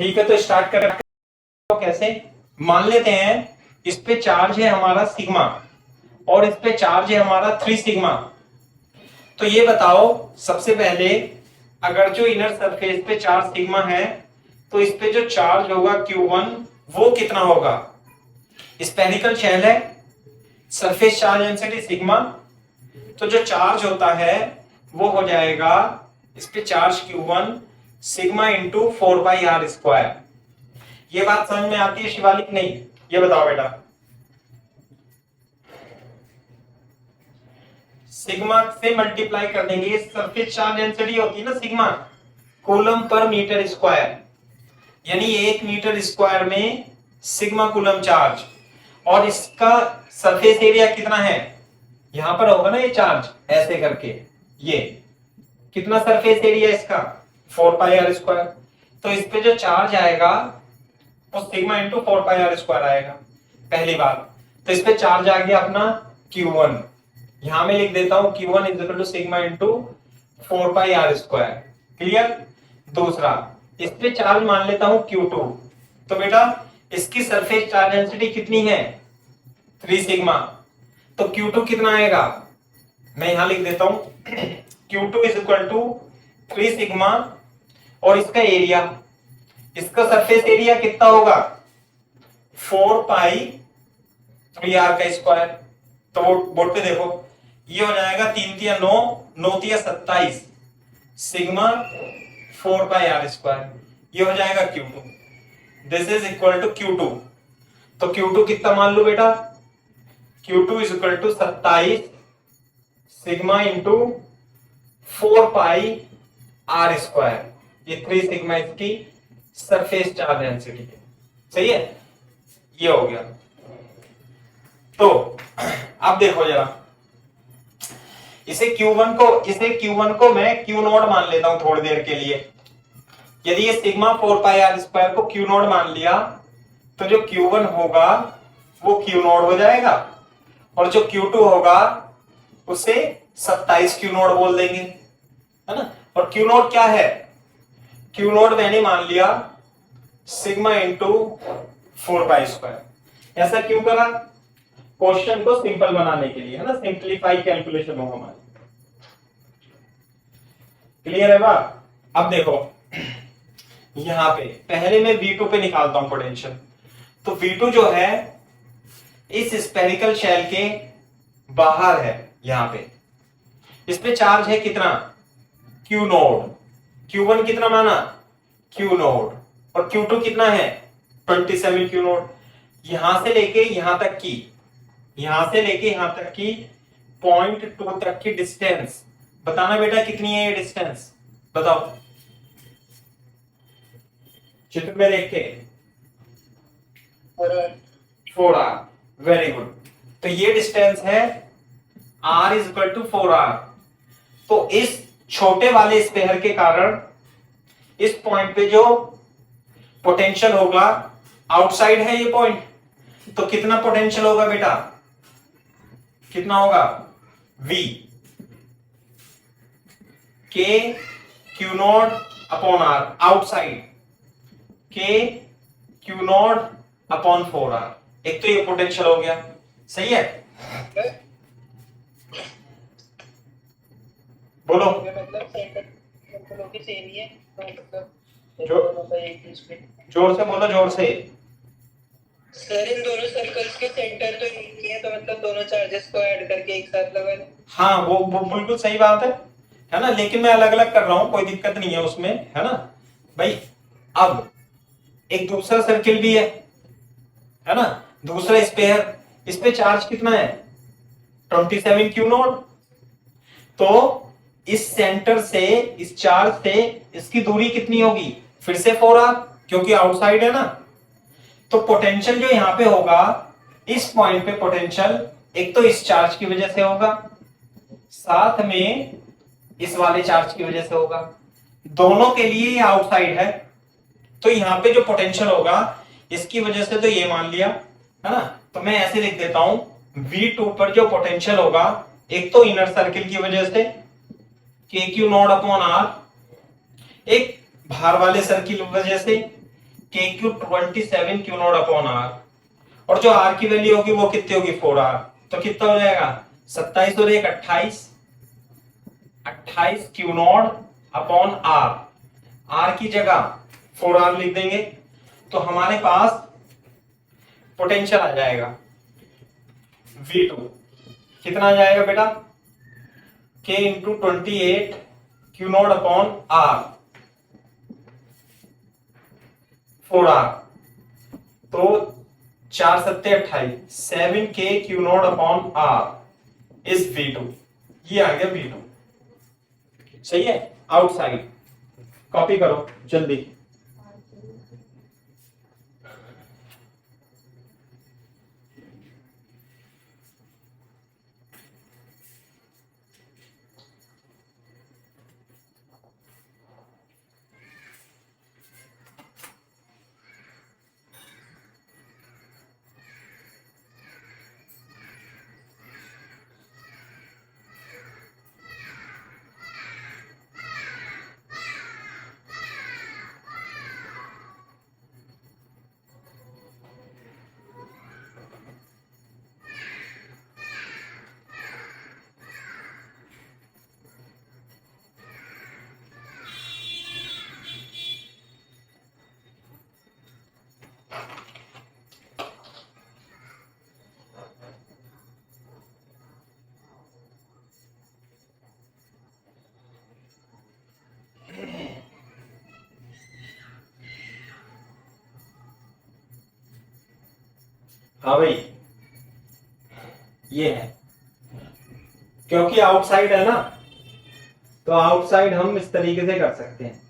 ठीक है, तो स्टार्ट कर। तो कैसे मान लेते हैं, इस पे चार्ज है हमारा सिग्मा और इस पे चार्ज है हमारा 3 सिग्मा। तो ये बताओ सबसे पहले, अगर जो इनर सरफेस पे चार्ज सिग्मा है तो इस पे जो चार्ज होगा Q1 वो कितना होगा। स्फेरिकल शेल है, सरफेस चार्ज डेंसिटी सिग्मा, तो जो चार्ज होता है वो हो जाएगा इस पे charge Q1 sigma into 4 pi r²। ये बात समझ में आती है शिवालिक? नहीं, ये बताओ बेटा। सिग्मा से मल्टीप्लाई कर देंगे, सरफेस चार्ज डेंसिटी होती है ना sigma, coulomb per metre square, यानी 1 मीटर स्क्वायर में सिग्मा कूलम चार्ज। और इसका सरफेस एरिया कितना है, यहां पर होगा ना ये चार्ज ऐसे करके, ये कितना सरफेस एरिया इसका 4 पाई r²। तो इस पे जो चार्ज आएगा वो सिग्मा इंटू 4 पाई r² आएगा, पहली बात। तो इस पे चार्ज आ गया अपना Q1, यहां मैं लिख देता हूं Q1 is equal to sigma into 4 pi r²। Clear? दूसरा, इस पे चार्ज मान लेता हूं Q2। तो बेटा इसकी सरफेस चार्ज डेंसिटी कितनी है 3 सिग्मा, तो Q2 कितना आएगा, मैं यहां लिख देता हूं Q2 is equal to 3 sigma और इसका एरिया, इसका सरफेस एरिया कितना होगा 4 पाई 3r²। तो बोर्ड पे देखो, ये हो जाएगा 3 तिया 9, 9 तिया 27 सिग्मा 4 पाई r²। ये हो जाएगा Q2, this is equal to Q2। तो Q2 कितना मान लो बेटा, Q2 is equal to 27 sigma into 4 pi r²। ये 3 सिग्मा इसकी सरफेस चार्ज डेंसिटी है। सही है, ये हो गया। तो अब देखो जरा, इसे Q1 को मैं Q0 मान लेता हूं थोड़ी देर के लिए। यदि ये सिग्मा 4 पाई r² को Q0 मान लिया तो जो Q1 होगा वो Q0 हो जाएगा और जो Q2 होगा उसे 27 Q0 बोल देंगे, है ना। और Q0 क्या है, Q0 मैंने मान लिया सिग्मा इंटू 4 पाई²। ऐसा क्यों करा, क्वेश्चन को सिंपल बनाने के लिए, है ना, सिंपलीफाई कैलकुलेशन हो हमारी। क्लियर है बात? अब देखो यहां पे पहले मैं V2 पे निकालता हूं पोटेंशियल। तो V2 जो है इस स्फेरिकल शेल के बाहर है, यहां पे इस पे चार्ज है कितना Q0। Q1 कितना माना Q0 और Q2 कितना है 27 Q0। यहां से लेके यहां तक की, यहां से लेके यहां तक की 0.2 तक की डिस्टेंस बताना बेटा, कितनी है ये डिस्टेंस बताओ चित्र में देख के। 4r, very good. तो ये डिस्टेंस है r is equal to 4r। तो इस छोटे वाले स्पेयर के कारण इस पॉइंट पे जो पोटेंशियल होगा, आउटसाइड है ये पॉइंट, तो कितना पोटेंशियल होगा बेटा, कितना होगा V K Q0 upon R, outside K Q0 upon 4R। एक तो ये पोटेंशियल हो गया, सही है। बोलो जोर से बोलो, जोर से। सर इन दोनों सर्कल्स के सेंटर तो एक ही है, तो मतलब दोनों चार्जेस को ऐड करके एक साथ लगा दें। हाँ वो बिल्कुल सही बात है ना, लेकिन मैं अलग अलग कर रहा हूं, कोई दिक्कत नहीं है उसमें, है ना भाई। अब एक दूसरा सर्किल भी है ना, दूसरा स्पेयर, इस पे चार्ज कितना है 27 Q0। तो इस सेंटर से, इस चार्ज से इसकी दूरी कितनी होगी, फिर से 4r, क्योंकि आउटसाइड है ना। तो पोटेंशियल जो यहां पे होगा इस पॉइंट पे, पोटेंशियल एक तो इस चार्ज की वजह से होगा, साथ में इस वाले चार्ज की वजह से होगा, दोनों के लिए ये आउटसाइड है। तो यहां पे जो पोटेंशियल होगा इसकी वजह से तो ये मान लिया, है ना। तो मैं ऐसे लिख देता हूं V2 पर जो पोटेंशियल होगा, एक तो इनर सर्किल की वजह से KQ0 अपॉन R, एक बाहर वाले सर्किल की वजह से k q 27 q nought upon r, और जो आर की वैल्यू होगी वो कितनी होगी 4r, तो कितना हो जाएगा 27 और 1 28, 28 q nought upon r, r की जगह 4r लिख देंगे तो हमारे पास पोटेंशियल आ जाएगा V2, कितना आ जाएगा बेटा K into 28 q nought upon r 4r, तो 4 सत्ते 28, 7K q nought upon r is V2, ये आ गया V2। सही है, आउटसाइड कॉपी करो जल्दी। हाँ भाई, ये है क्योंकि आउटसाइड है ना, तो आउटसाइड हम इस तरीके से कर सकते हैं।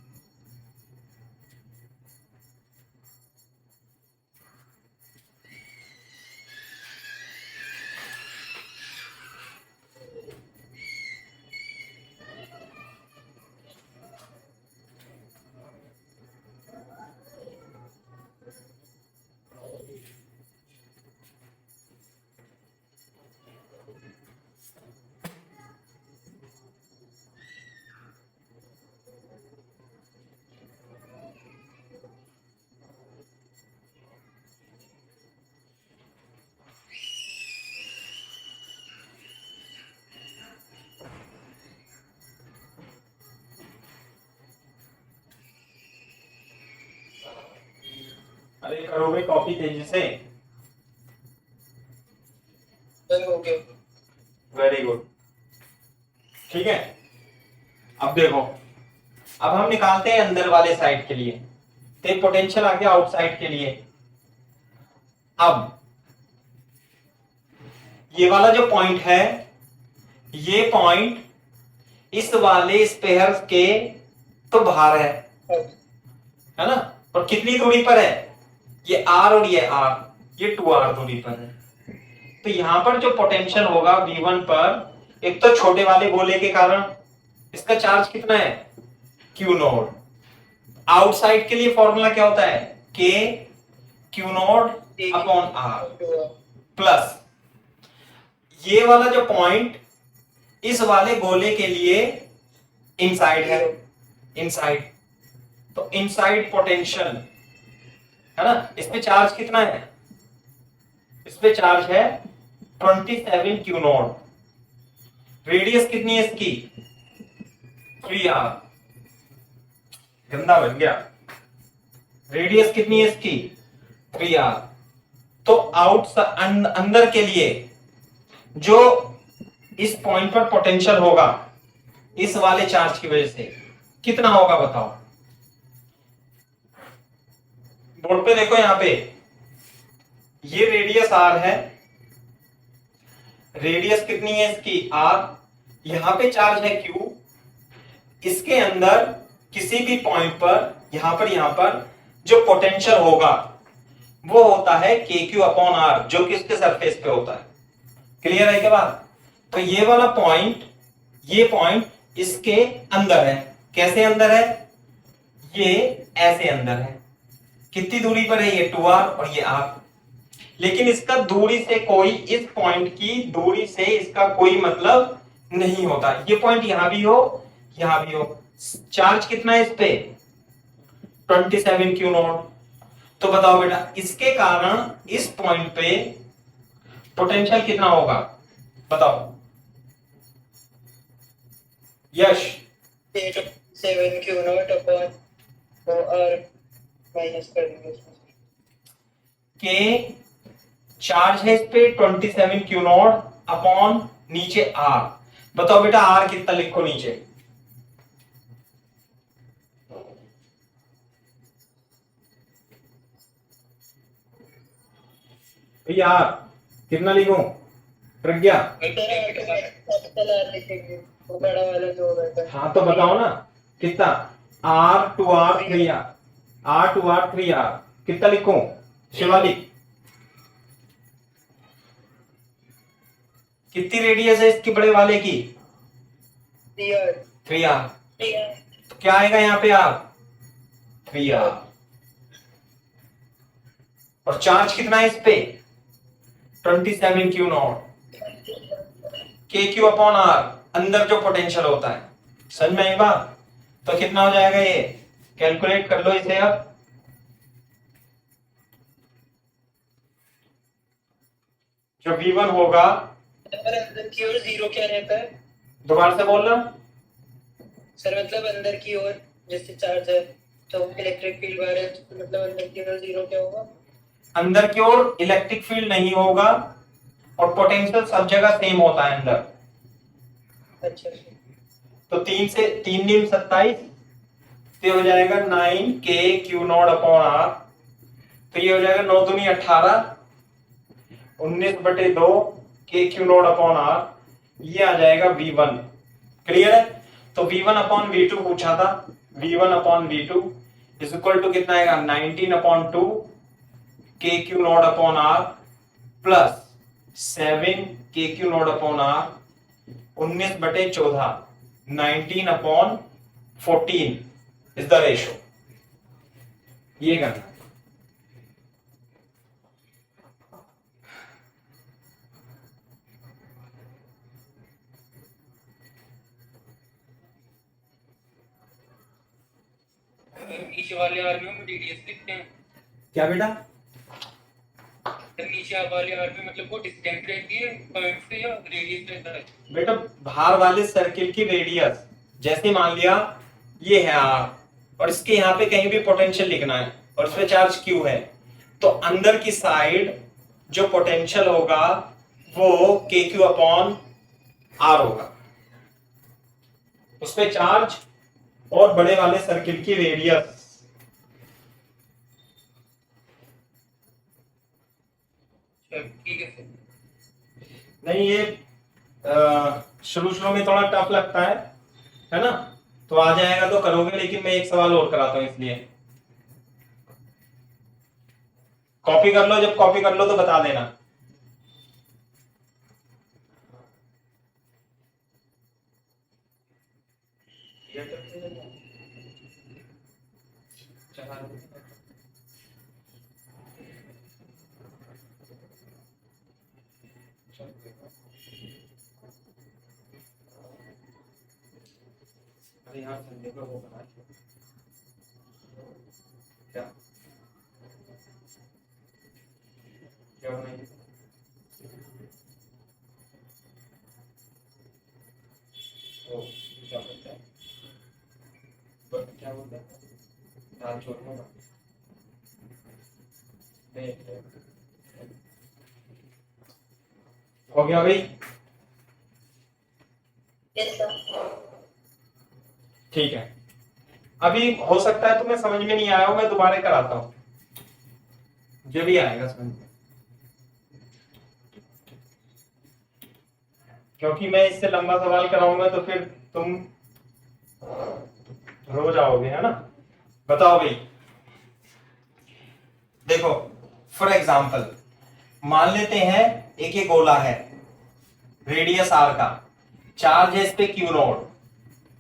अरे करोगे कॉपी तेजी से? हो गया। वेरी गुड, ठीक है। अब देखो, अब हम निकालते हैं अंदर वाले साइड के लिए, तो पोटेंशियल आ गया आउटसाइड के लिए। अब ये वाला जो पॉइंट है, ये पॉइंट इस वाले स्पेयर के तो बाहर है ना, और कितनी दूरी पर है, ये r और ये r, ये 2r दूरी पर है। तो यहां पर जो पोटेंशियल होगा V1 पर, एक तो छोटे वाले गोले के कारण इसका चार्ज कितना है Q नॉट, आउटसाइड के लिए फॉर्मूला क्या होता है K Q not upon R, plus ये वाला जो पॉइंट इस वाले गोले के लिए इनसाइड है, इनसाइड, तो इनसाइड पोटेंशियल है ना, इस पे चार्ज कितना है, इस पे चार्ज है 27 क्यू नॉट, रेडियस कितनी है इसकी 3r, गंदा बन गया, रेडियस कितनी है इसकी 3r। तो अंदर के लिए जो इस पॉइंट पर पोटेंशियल होगा इस वाले चार्ज की वजह से कितना होगा बताओ, बोर्ड पे देखो, यहां पे ये रेडियस r है, रेडियस कितनी है इसकी r, यहां पे चार्ज है q, इसके अंदर किसी भी पॉइंट पर यहां पर जो पोटेंशियल होगा वो होता है KQ अपॉन R, जो कि इसके सरफेस पे होता है। क्लियर है क्या बात? तो ये वाला पॉइंट, ये पॉइंट इसके अंदर है। कैसे अंदर है? ये ऐसे अंदर है। कितनी दूरी पर है? ये 2r और ये r। लेकिन इसका दूरी से कोई, इस पॉइंट की दूरी से इसका कोई मतलब नहीं होता। ये पॉइंट यहां भी हो, यहां भी हो। चार्ज कितना है इस पे? 27 क्यू नॉट। तो बताओ बेटा इसके कारण इस पॉइंट पे पोटेंशियल कितना होगा, बताओ यश। 7 Q nought upon 4r minus कर देंगे उसमें से। के चार्ज है इस पे 27 क्यू नॉट अपॉन नीचे आर। बताओ बेटा आर कितना लिखो नीचे, भैया आर कितना लिखूं प्रज्ञा? कैपिटल R लिखेंगे, वो बड़ा वाला जो होगा। हाँ तो बताओ ना कितना, r two r three r, r two r three r कितना लिखूं शिवालिक? कितनी रेडियस है इसकी बड़े वाले की? 3r। 3r। तो क्या आएगा यहाँ पे आर? 3r। और चार्ज कितना है इस पे? 27 क्यू नॉट, के क्यू अपॉन आर, अंदर जो पोटेंशियल होता है। समझ में आई बात? तो कितना हो जाएगा ये, कैलकुलेट कर लो इसे अब। जो V1 होगा, अंदर की ओर 0 क्या रहता है दोबारा से बोलना। सर? मतलब अंदर की ओर जैसे चार्ज है तो इलेक्ट्रिक फील्ड बाहर है, तो मतलब अंदर की ओर 0 क्या होगा? अंदर की ओर इलेक्ट्रिक फील्ड नहीं होगा और पोटेंशियल सब जगह सेम होता है अंदर। अच्छा। तो 3 से 3 नीम 27, तो ये हो जाएगा 9 के क्यू नॉट अपॉन आर। तो ये हो जाएगा 9 दूनी 18, 19/2 k q nought upon are. ये आ जाएगा V1। क्लियर है? तो V1 अपॉन V2 पूछा था, V1 upon V2 is equal to कितना आएगा, 19/2 k q nought upon r plus 7 k q nought upon r, 19/14, 19/14 is the ratio. ये करना नीचे वाले आर में हम रेडियस लिखते हैं क्या बेटा? नीचे वाले आर में मतलब वो डिस्टेंस रहती है पॉइंट से या रेडियस रहता है? बेटा बाहर वाले सर्किल की रेडियस, जैसे मान लिया ये है आर और इसके यहाँ पे कहीं भी पोटेंशियल लिखना है और इसमें चार्ज क्यू है, तो अंदर की साइड जो पोटेंशियल होगा वो के क्यू अपॉन आर होगा, उस पे चार्ज और बड़े वाले सर्किल की रेडियस। ठीक है सर। नहीं ये शुरू शुरू में थोड़ा टफ लगता है ना? तो आ जाएगा तो करोगे, लेकिन मैं एक सवाल और कराता हूं इसलिए कॉपी कर लो, जब कॉपी कर लो तो बता देना। अरे यहाँ संडे को वो बना क्या क्या बनाएंगे? ओ क्या बोलते हैं, क्या बोलते हैं, दाल चूरमा ना? नहीं हो गया भाई? ठीक है। अभी हो सकता है तुम्हें समझ में नहीं आया हो, मैं दोबारा कराता हूं, मुझे भी आएगा समझ में, क्योंकि मैं इससे लंबा सवाल कराऊंगा तो फिर तुम रो जाओगे, है ना? बताओ भाई, देखो फॉर एग्जाम्पल मान लेते हैं एक ये गोला है, रेडियस आर का, चार्ज है इस पे क्यू नॉट,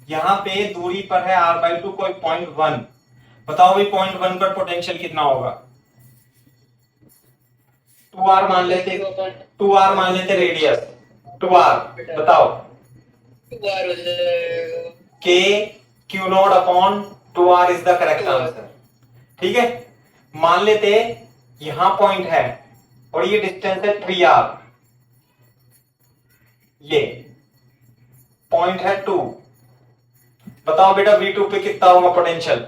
यहां पे दूरी पर है r/2 कोई 0.1। बताओ भाई 0.1 पर पोटेंशियल कितना होगा? 2r मान लेते, 2r मान लेते रेडियस, 2r बताओ। 2r हो जाएगा। k q not upon 2r is the correct answer. ठीक है, मान लेते यहां पॉइंट है और ये डिस्टेंस है 3r, ये पॉइंट है 2। बताओ बेटा V2 पे कितना होगा potential?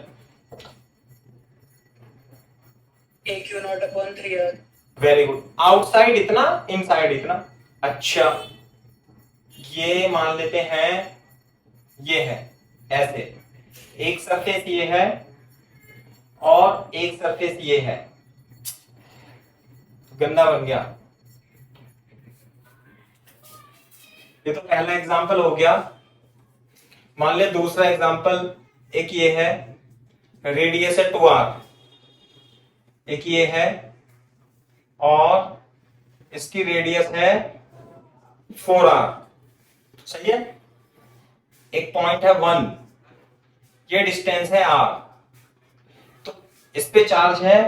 AQ not upon 3R। Very good. Outside इतना, इनसाइड इतना। अच्छा, ये मान लेते हैं ये है ऐसे, एक सरफेस ये है और एक सरफेस ये है, गंदा बन गया। ये तो पहला एग्जांपल हो गया। मान ले दूसरा एग्जांपल, एक ये है, रेडियस है 2r, एक ये है और इसकी रेडियस है 4r, सही है। एक पॉइंट है 1, ये डिस्टेंस है r, तो इस पे चार्ज है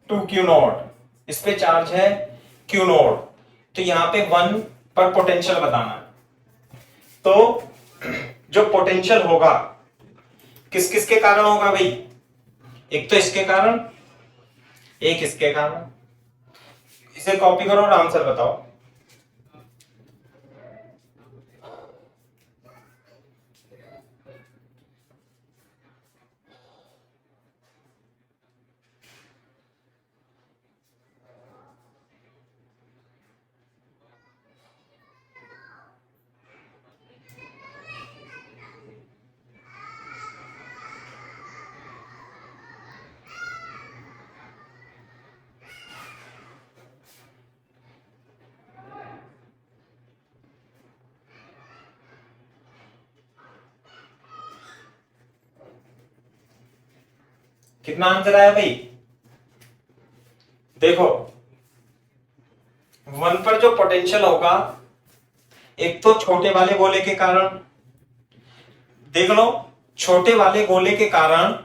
2q0, इस पे चार्ज है q0, तो यहां पे 1 पर पोटेंशियल बताना है। तो जो पोटेंशियल होगा किस किस के कारण होगा भाई? एक तो इसके कारण, एक इसके कारण। इसे कॉपी करो और आंसर बताओ। कितना आंसर आया भाई? देखो 1 पर जो पोटेंशियल होगा, एक तो छोटे वाले गोले के कारण, देख लो, छोटे वाले गोले के कारण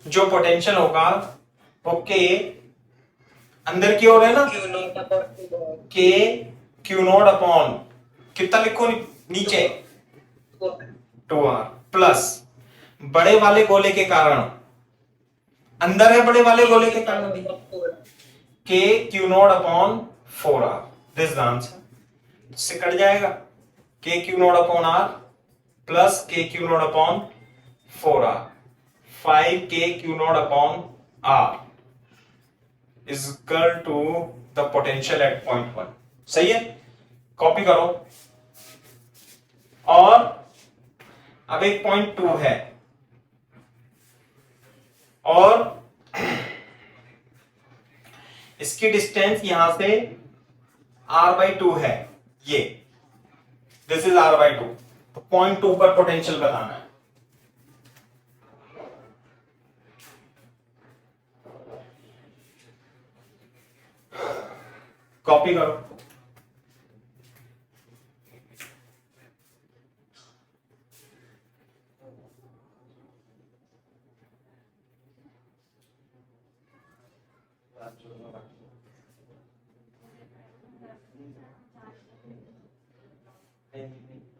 जो पोटेंशियल होगा वो के अंदर की ओर है ना, Q नॉट अपॉन 2R। के Q0 अपॉन कितना लिखो नीचे 2r प्लस बड़े वाले गोले के कारण, अंदर है बड़े वाले गोले के कारण के Q0 upon 4r, this the answer. इससे कट जाएगा के Q0 अपॉन r प्लस के Q0 upon 4r, 5k Q0 upon r is equal to the potential at point 1। सही है, कॉपी करो। और अब एक पॉइंट 2 है और इसकी डिस्टेंस यहां से r/2 है, ये दिस इज r/2। तो पॉइंट 2 पर पोटेंशियल बताना है। कॉपी करो।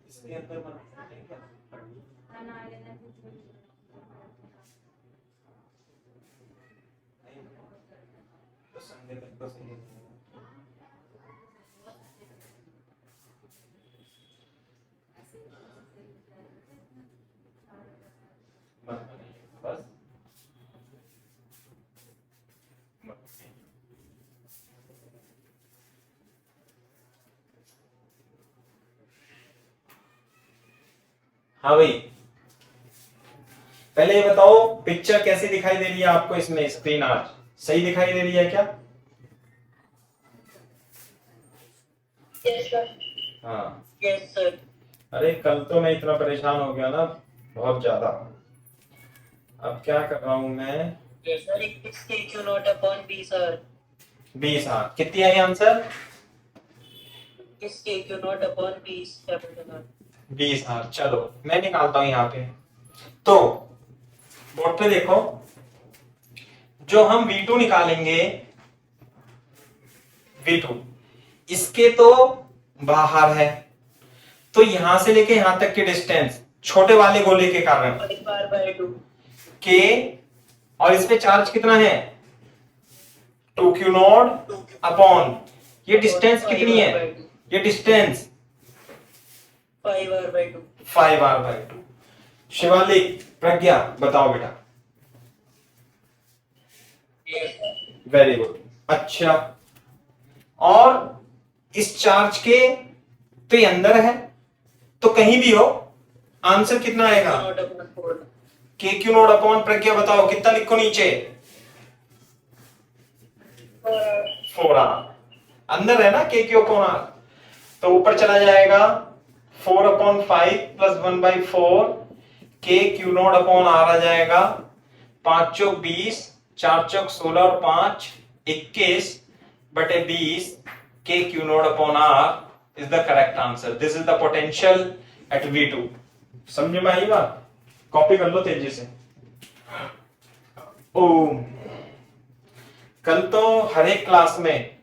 इसके अंदर बना है क्या? तो संडे तक तो सही है। बस हाँ भाई, पहले ये बताओ पिक्चर कैसी दिखाई दे रही है आपको? इसमें स्क्रीन आज सही दिखाई दे रही है क्या? Yes sir. हाँ, यस सर। अरे कल तो मैं इतना परेशान हो गया ना, बहुत ज्यादा। अब क्या कर रहा हूं मैं? Yes sir, 6k Q not upon 20 sir. 20। हाँ, कितनी I answer? 6k Q not upon 20 capital 20। हाँ, चलो मैं निकालता हूं यहाँ पे। तो बोर्ड पे देखो, जो हम V2 निकालेंगे, V2 इसके तो बाहर है, तो यहां से लेके यहां तक की डिस्टेंस छोटे वाले गोले के कारण R/2 के और इस पे चार्ज कितना है 2q नॉट अपॉन ये डिस्टेंस कितनी है ये डिस्टेंस 5r/2। 5r/2। शिवालिक प्रज्ञा बताओ बेटा। Very good. अच्छा और इस चार्ज के तो ये अंदर है तो कहीं भी हो आंसर कितना आएगा के क्यू नॉट अपॉन प्रज्ञा बताओ कितना लिखो नीचे 4r अंदर है ना के क्यू अपॉन आर तो ऊपर चला जाएगा 4/5 प्लस 1/4 के क्यू नॉट अपॉन आर आ जाएगा 5 चौक 20 4 चौक 16 और 5 21 बटे 20 k q nought upon r is the correct answer. This is the potential at V2। समझ में आई बात? कॉपी कर लो तेजी से। ओ कल तो हर एक क्लास में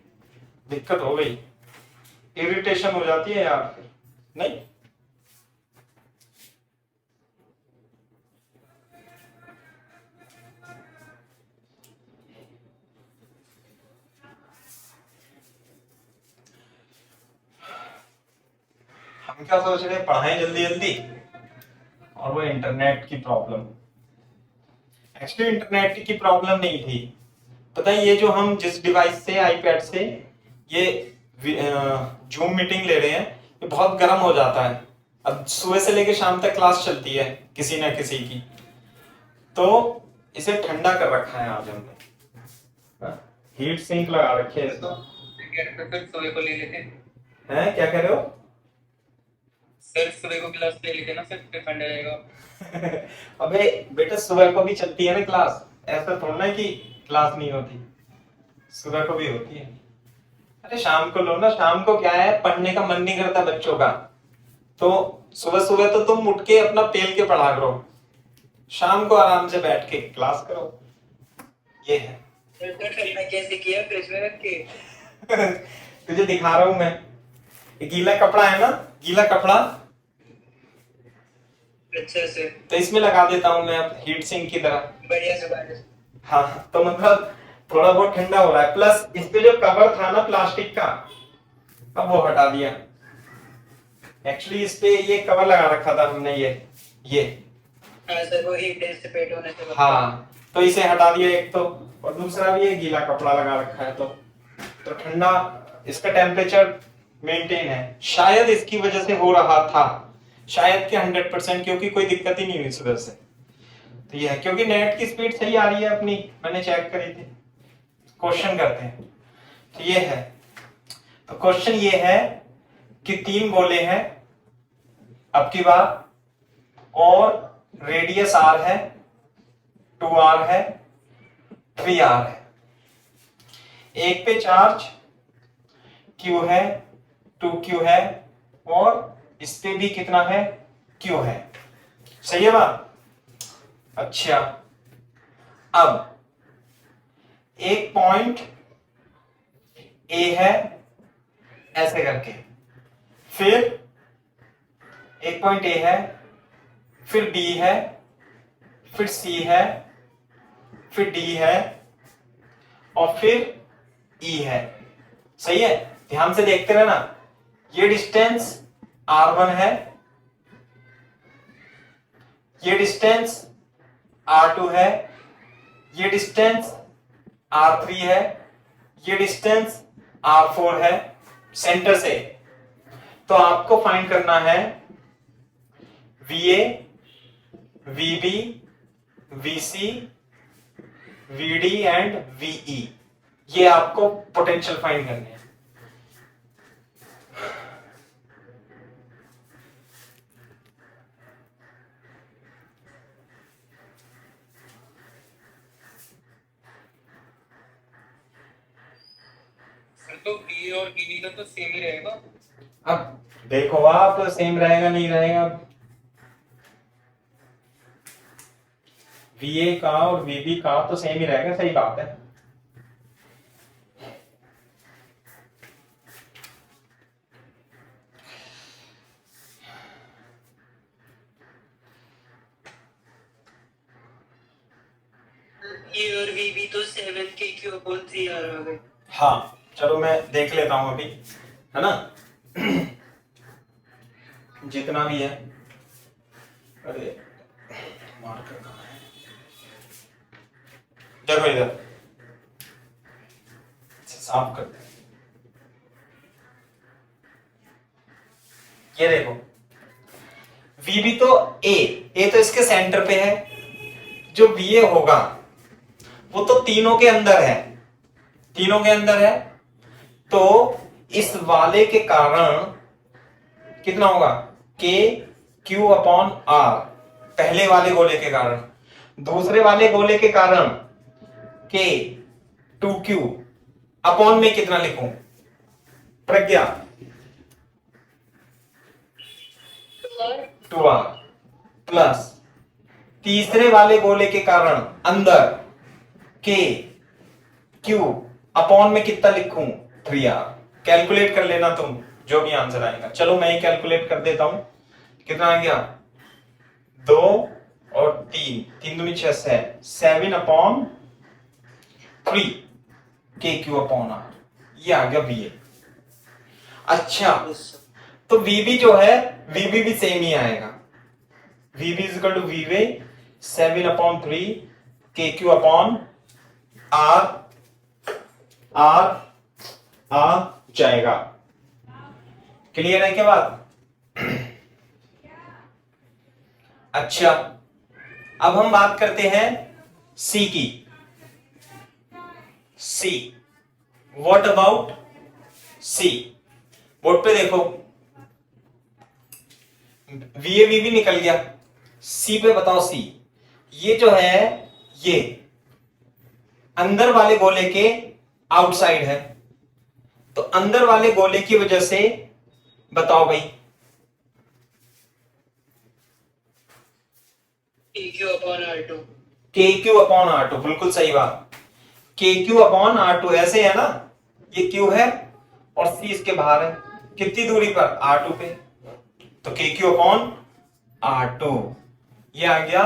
दिक्कत हो गई, इरिटेशन हो जाती है यार फिर नहीं। हम क्या सोच रहे हैं पढ़ाएं जल्दी जल्दी और वो इंटरनेट की प्रॉब्लम। एक्चुअली इंटरनेट की प्रॉब्लम नहीं थी, पता है ये जो हम जिस डिवाइस से आईपैड से ये जूम मीटिंग ले रहे हैं ये बहुत गर्म हो जाता है। अब सुबह से लेकर शाम तक क्लास चलती है किसी ना किसी की, तो इसे ठंडा कर रखा है आज हमने, हीट सिंक लगा रखे है इसको। फिर सुबह को ले लेते हैं क्या कह रहे हो सर? सुबह को क्लास ले लेते ना सर, फिर ठंडा रहेगा। अबे बेटा सुबह को भी चलती है ना क्लास, ऐसा थोड़ा ना कि क्लास नहीं होती, सुबह को भी होती है। अरे शाम को लो ना, शाम को क्या है पढ़ने का मन नहीं करता बच्चों का, तो सुबह सुबह तो तुम उठ के अपना पेल के पढ़ा करो, शाम को आराम से बैठ के क्लास करो। ये है कैसे किया फ्रिज में रख के तुझे दिखा रहा हूं मैं, ये गीला कपड़ा है ना, गीला कपड़ा अच्छा से तो इसमें लगा देता हूं मैं हीट सिंक की तरह। बढ़िया जुगाड़। हाँ तो मतलब थोड़ा बहुत ठंडा हो रहा है। प्लस इस पे जो कवर था ना प्लास्टिक का अब वो हटा दिया। एक्चुअली इस पे ये कवर लगा रखा था हमने, ये हाँ सर, वो हीट डिसिपेट होने से हाँ तो इसे हटा दिया एक तो, और दूसरा भी ये गीला कपड़ा लगा रखा है तो ठंडा इसका टेम्परेचर मेंटेन है। शायद इसकी वजह से हो रहा था, शायद के 100%, क्योंकि कोई दिक्कत ही नहीं हुई सुबह से। तो ये है क्योंकि नेट की स्पीड सही आ रही है अपनी, मैंने चेक करी थी। क्वेश्चन करते हैं तो ये है, तो क्वेश्चन ये है कि 3 गोले हैं अब की बार, और रेडियस r है, 2r है, 3r है। एक पे चार्ज q है, 2q है, और इस पे भी कितना है q है। सही है बात? अच्छा अब एक पॉइंट A है ऐसे करके, फिर एक पॉइंट A है, फिर B है, फिर C है, फिर D है, और फिर E है। सही है? ध्यान से देखते रहना। ये डिस्टेंस R1 है, ये डिस्टेंस R2 है, ये डिस्टेंस R3 है, ये डिस्टेंस R4 है सेंटर से। तो आपको फाइंड करना है VA, VB, VC, VD and VE। ये आपको पोटेंशियल फाइंड करने हैं। तो बी और बी का तो सेम ही रहेगा। अब देखो आप, सेम रहेगा नहीं रहेगा, VA का और VB का तो सेम ही रहेगा, सही बात है। ये और वी भी तो 7 के क्यू अपॉन 3 आ गए। हाँ चलो मैं देख लेता हूं अभी, है ना। जितना भी है, अरे मार्कर कहाँ है, देखो इधर साफ कर दे। ये देखो वी भी तो ए तो इसके सेंटर पे है, जो बी ए होगा वो तो तीनों के अंदर है, तीनों के अंदर है, तो इस वाले के कारण कितना होगा, के क्यू अपॉन आर, पहले वाले गोले के कारण। दूसरे वाले गोले के कारण के 2Q अपॉन में कितना लिखूं, प्रज्ञा 2R प्लस तीसरे वाले गोले के कारण अंदर के क्यू अपॉन में कितना लिखूं, 3R। कैलकुलेट कर लेना तुम, जो भी आंसर आएगा। चलो मैं ही कैलकुलेट कर देता हूं, कितना आ गया, 2 और 3, 3 दूनी 6 है, 7 अपॉन 3 के क्यू अपॉन आर, ये आ गया वी ए। अच्छा तो वीबी जो है, वीबी भी सेम ही आएगा, वीबी इज इक्वल टू वीवे 7 अपॉन 3 के क्यू अपॉन आर, आर आ जाएगा। क्लियर है क्या बात। अच्छा अब हम बात करते हैं सी की। सी, व्हाट अबाउट सी, बोर्ड पे देखो वी भी निकल गया, सी पे बताओ सी। ये जो है ये अंदर वाले गोले के आउटसाइड है, तो अंदर वाले गोले की वजह से बताओ भाई, KQ upon R2। KQ upon R2, बिल्कुल सही बात। KQ अपॉन R2 ऐसे है ना, ये Q है और C इसके बाहर है, कितनी दूरी पर, R2 पे, तो KQ अपॉन R2 ये आ गया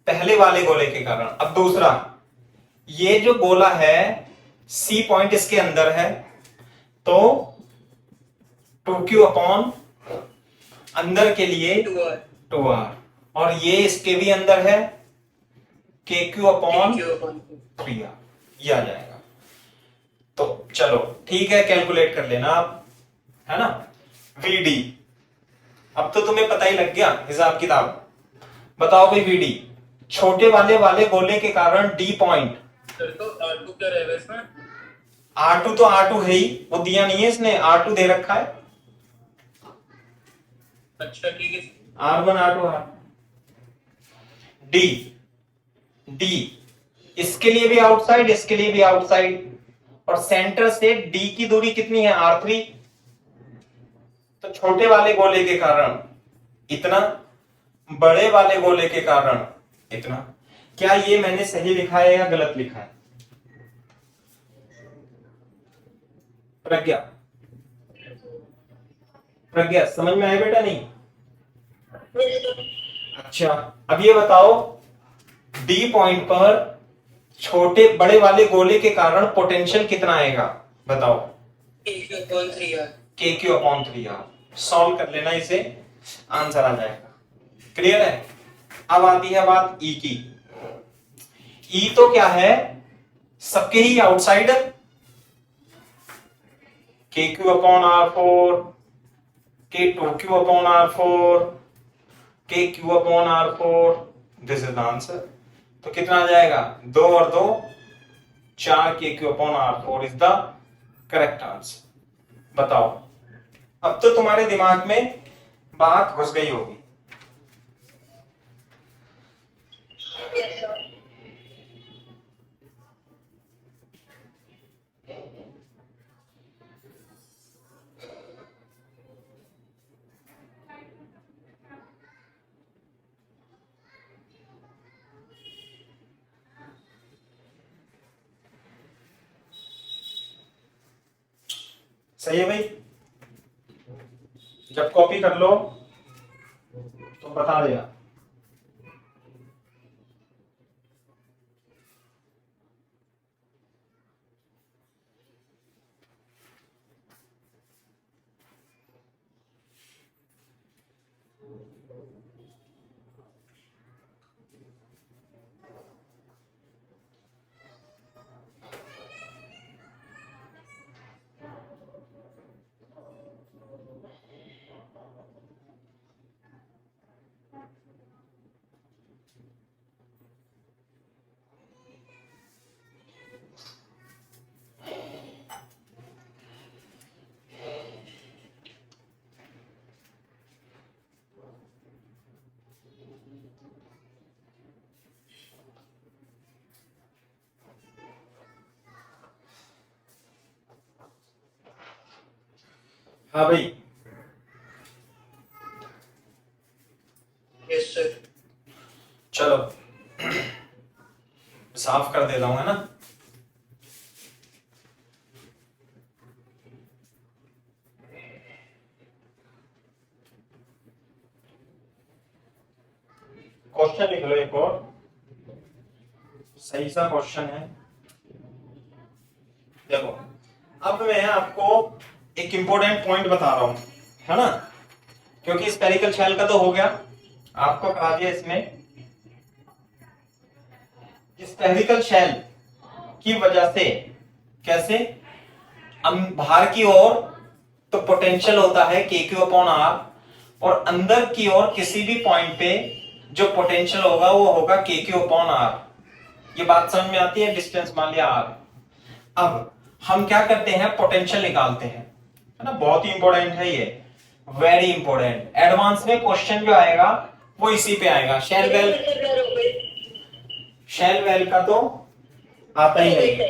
पहले वाले गोले के कारण। अब दूसरा, ये जो गोला है C पॉइंट इसके अंदर है, तो 2Q अपॉन अंदर के लिए 2R, और ये इसके भी अंदर है, KQ अपॉन 3R, ये आ जाएगा। तो चलो ठीक है, कैलकुलेट कर लेना आप, है ना। VD अब तो तुम्हें पता ही लग गया हिसाब किताब। बताओ भाई VD, छोटे वाले गोले के कारण D पॉइंट, सर तो R2 क्या रहेगा इसमें? R2 तो R2 है ही, वो दिया नहीं है इसने, R2 दे रखा है। अच्छा ठीक है। R1 R2 R, D, D इसके लिए भी आउटसाइड, इसके लिए भी आउटसाइड, और सेंटर से D की दूरी कितनी है, R3, तो छोटे वाले गोले के कारण इतना, बड़े वाले गोले के कारण इतना। क्या ये मैंने सही लिखा है या गलत लिखा है, प्रज्ञा, प्रज्ञा समझ में आया बेटा, नहीं। अच्छा अब ये बताओ डी पॉइंट पर छोटे बड़े वाले गोले के कारण पोटेंशियल कितना आएगा, बताओ। KQ upon 3R। KQ upon 3R, solve कर लेना इसे, आंसर आ जाएगा। क्लियर है। अब आती है बात ई की। ई तो क्या है, सबके ही outside, KQ upon R4, K2Q upon R4, KQ upon R4, this is the answer. तो कितना आ जाएगा, 2 और 2 4, KQ upon R4 is the correct answer. बताओ, अब तो तुम्हारे दिमाग में बात घुस गई होगी। सही है भाई, जब कॉपी कर लो तो बता देगा। हाँ भाई, यस सर। चलो साफ कर देता हूँ, है ना। क्वेश्चन लिख लो एक और, सही सा क्वेश्चन है। देखो, अब मैं आपको एक इंपॉर्टेंट पॉइंट बता रहा हूं, है ना, क्योंकि स्पेरिकल शेल का तो हो गया, आपको करा दिया इसमें। स्पेरिकल शेल की वजह से कैसे बाहर की ओर तो पोटेंशियल होता है KQ/R, और अंदर की ओर किसी भी पॉइंट पे जो पोटेंशियल होगा वो होगा KQ/R। ये बात समझ में आती है? डिस्टेंस मान लिया R। अब हम क्या करते हैं, पोटेंशियल निकालते हैं, है ना। बहुत ही इंपॉर्टेंट है ये, वेरी इंपॉर्टेंट। एडवांस में क्वेश्चन जो आएगा वो इसी पे आएगा। शेल वेल का तो आता ही नहीं है,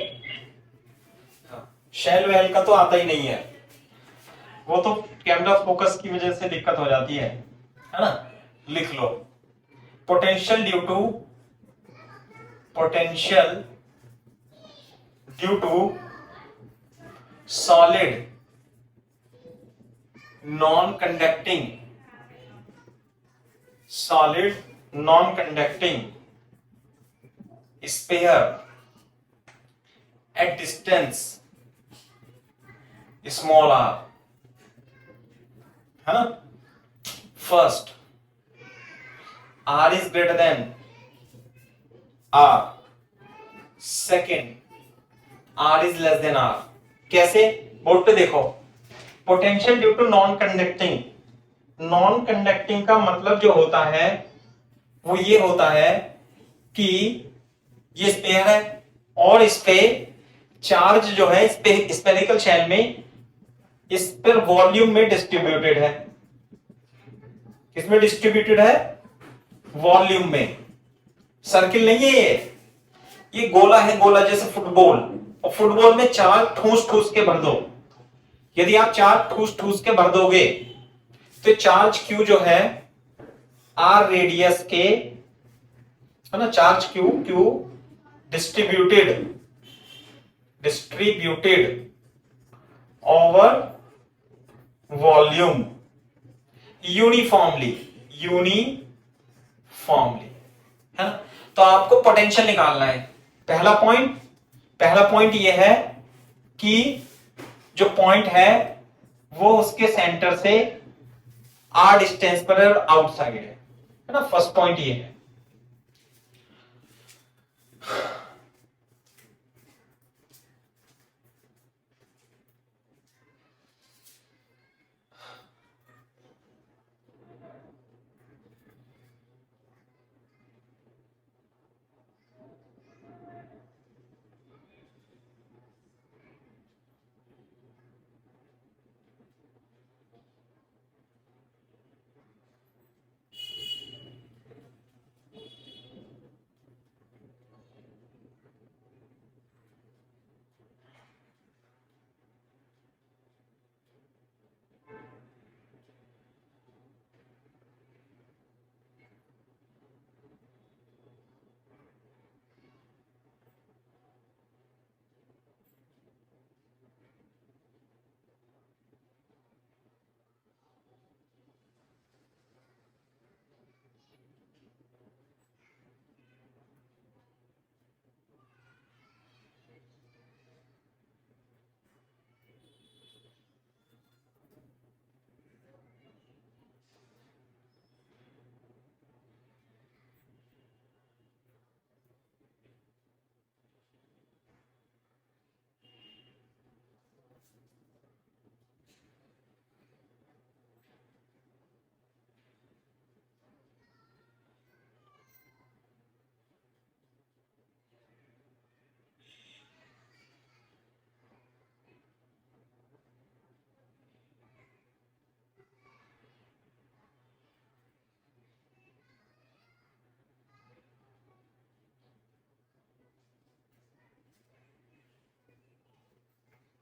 शेल वेल का तो आता ही नहीं है, वो तो कैमरा फोकस की वजह से दिक्कत हो जाती है ना। लिख लो, potential due to solid non conducting sphere at distance small r, है ना। First, r is greater than r, second r is less than r। कैसे? बोर्ड पे देखो, potential due to non conducting का मतलब जो होता है वो ये होता है कि ये स्पेयर है और इस पे चार्ज जो है इस पे स्पेरिकल शेल में इस पर वॉल्यूम में डिस्ट्रीब्यूटेड है। किसमें डिस्ट्रीब्यूटेड है? वॉल्यूम में। सर्किल नहीं है ये गोला है, गोला जैसे फुटबॉल, और फुटबॉल में चार ठूस ठूस के भर दो। यदि आप चार ठूस ठूस के भर दोगे तो चार्ज क्यू जो है आर रेडियस के, है ना, charge Q distributed over volume uniformly, है ना। तो आपको पोटेंशियल निकालना है। पहला पॉइंट यह है कि जो पॉइंट है वो उसके सेंटर से r डिस्टेंस पर आउटसाइड है ना। फर्स्ट पॉइंट ये है।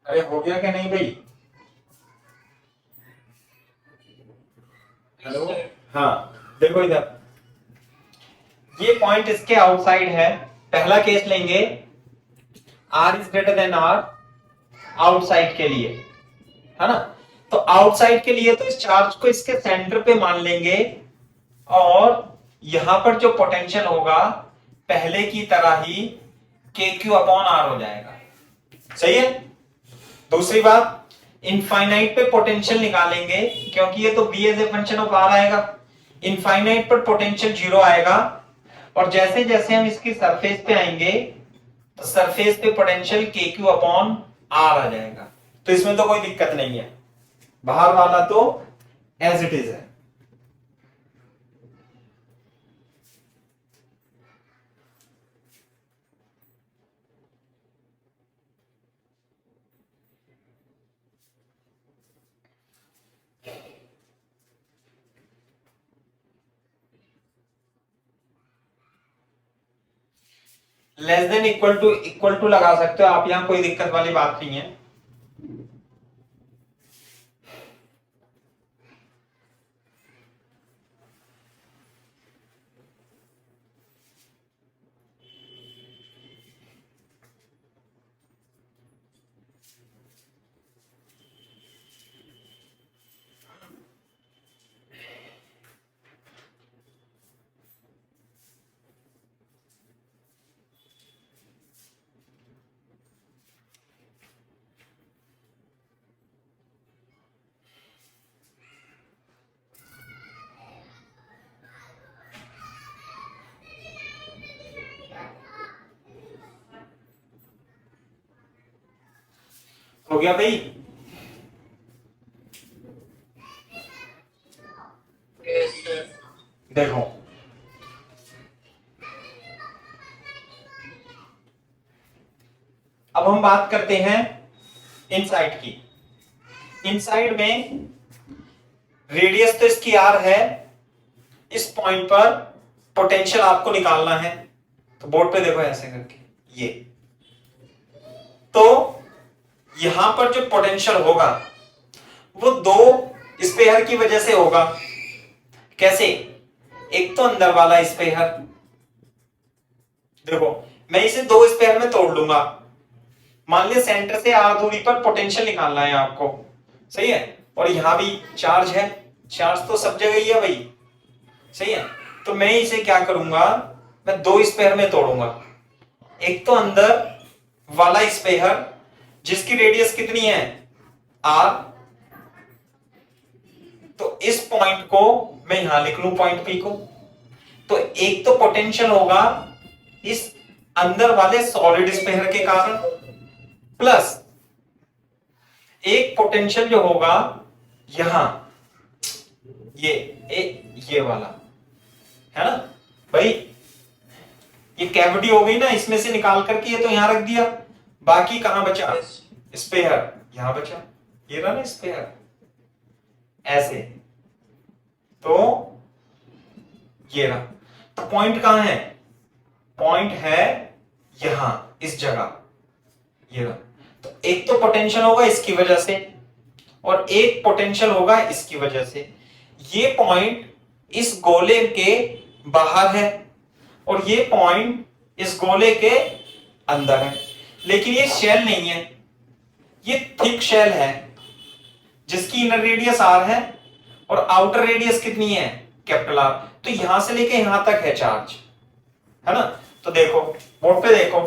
अरे हो गया क्या नहीं भाई? हेलो, हाँ देखो इधर, ये पॉइंट इसके आउटसाइड है। पहला केस लेंगे r is greater than r outside के लिए, है ना। तो आउटसाइड के लिए तो इस चार्ज को इसके सेंटर पे मान लेंगे और यहां पर जो पोटेंशियल होगा पहले की तरह ही के क्यू अपॉन आर हो जाएगा। सही है। दूसरी बात, इनफाइनाइट पे पोटेंशियल निकालेंगे क्योंकि ये तो b as a function of r आएगा। इनफाइनाइट पर पोटेंशियल जीरो आएगा और जैसे जैसे हम इसकी सरफेस पे आएंगे तो सरफेस पे पोटेंशियल के क्यू अपॉन आर आ जाएगा। तो इसमें तो कोई दिक्कत नहीं है, बाहर वाला तो एज इट इज है। लेस देन इक्वल टू लगा सकते हो आप, यहां कोई दिक्कत वाली बात नहीं है। हो गया भाई? Yes sir. देखो अब हम बात करते हैं इनसाइड की। इनसाइड में रेडियस तो इसकी आर है, इस पॉइंट पर पोटेंशियल आपको निकालना है। तो बोर्ड पे देखो ऐसे करके, ये तो यहां पर जो पोटेंशियल होगा वो दो स्पेयर की वजह से होगा। कैसे? एक तो अंदर वाला स्पेयर, देखो मैं इसे दो स्पेयर में तोड़ लूंगा। मान लिया सेंटर से आर दूरी पर पोटेंशियल निकालना है आपको, सही है। और यहां भी चार्ज है, चार्ज तो सब जगह ही है भाई, सही है। तो मैं इसे क्या करूंगा, मैं दो स्पेयर में तोड़ूंगा। एक तो अंदर वाला स्पेयर जिसकी रेडियस कितनी है, आर। तो इस पॉइंट को मैं यहां लिख लूं, पॉइंट पी को। तो एक तो पोटेंशियल होगा इस अंदर वाले सॉलिड स्पेयर के कारण, प्लस एक पोटेंशियल जो होगा यहां, ये वाला है ना भाई। ये कैविटी हो गई ना, इसमें से निकाल करके ये तो यहां रख दिया, बाकी कहां बचा, स्पेयर यहां बचा, ये रहा ना स्पेयर ऐसे। तो ये रहा। तो पॉइंट कहां है, पॉइंट है यहां इस जगह, ये रहा। तो एक तो पोटेंशियल होगा इसकी वजह से और एक पोटेंशियल होगा इसकी वजह से। ये पॉइंट इस गोले के बाहर है और ये पॉइंट इस गोले के अंदर है। लेकिन ये शेल नहीं है, ये थिक शेल है जिसकी इनर रेडियस आर है और आउटर रेडियस कितनी है, कैपिटल आर। तो यहां से लेके यहां तक है चार्ज, है ना। तो देखो बोर्ड पे देखो,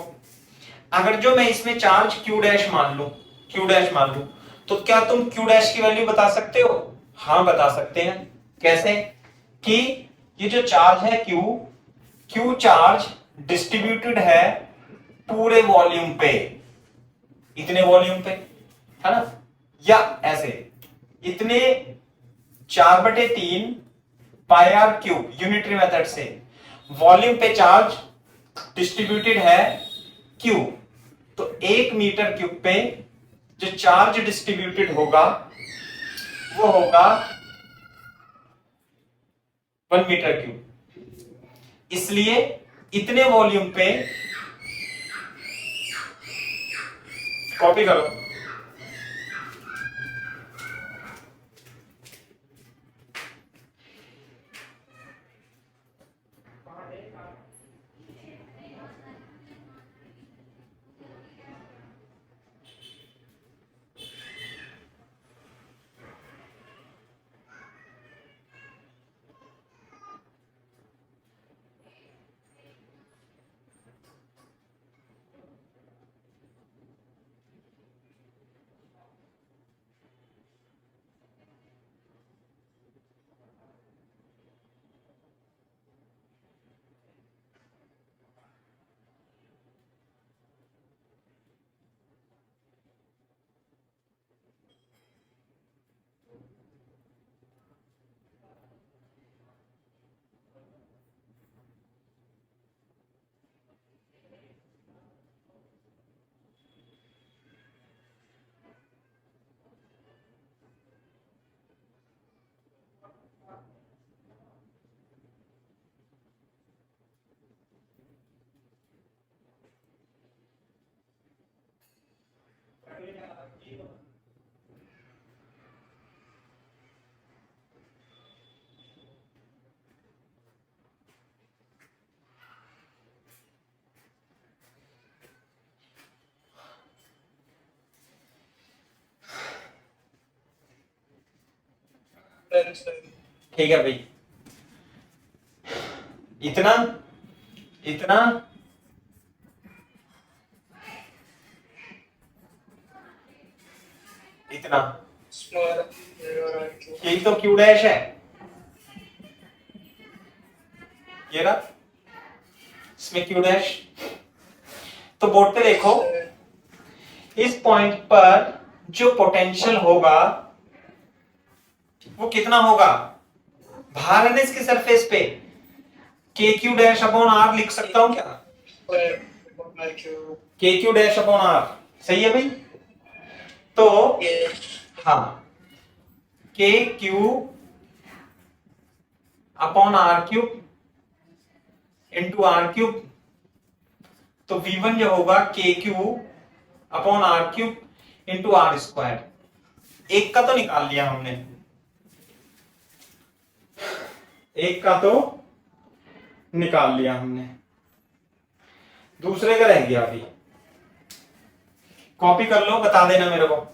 अगर जो मैं इसमें चार्ज Q डैश मान लू, Q डैश मान लू, तो क्या तुम Q डैश की वैल्यू बता सकते हो? हाँ बता सकते हैं। कैसे? कि ये जो चार्ज है Q चार्ज डिस्ट्रीब्यूटेड है पूरे वॉल्यूम पे, इतने वॉल्यूम पे, है ना। या ऐसे इतने 4/3 पाई आर क्यूब यूनिटरी मेथड से वॉल्यूम पे चार्ज डिस्ट्रीब्यूटेड है Q। तो 1 मीटर क्यूब पे जो चार्ज डिस्ट्रीब्यूटेड होगा वो होगा 1 मीटर क्यूब। इसलिए इतने वॉल्यूम पे, कॉपी करो, 1 सर। ठीक है भाई, इतना इतना इतना, स्मॉल और RQ। यही तो क्यू डैश है, ये रहा इसमें क्यू डैश। तो बोर्ड पे देखो, इस पॉइंट पर जो पोटेंशियल होगा वो कितना होगा, भार है ना इसकी सरफेस पे, के क्यू डैश अपॉन आर लिख सकता हूं क्या, के क्यू डैश अपॉन आर, सही है भाई। तो हाँ, k Q upon r cube into r cube, तो V1 जो होगा k Q upon r cube into r square, एक का तो निकाल लिया हमने, एक का तो निकाल लिया हमने, दूसरे का रह गया अभी, कॉपी कर लो, बता देना मेरे को।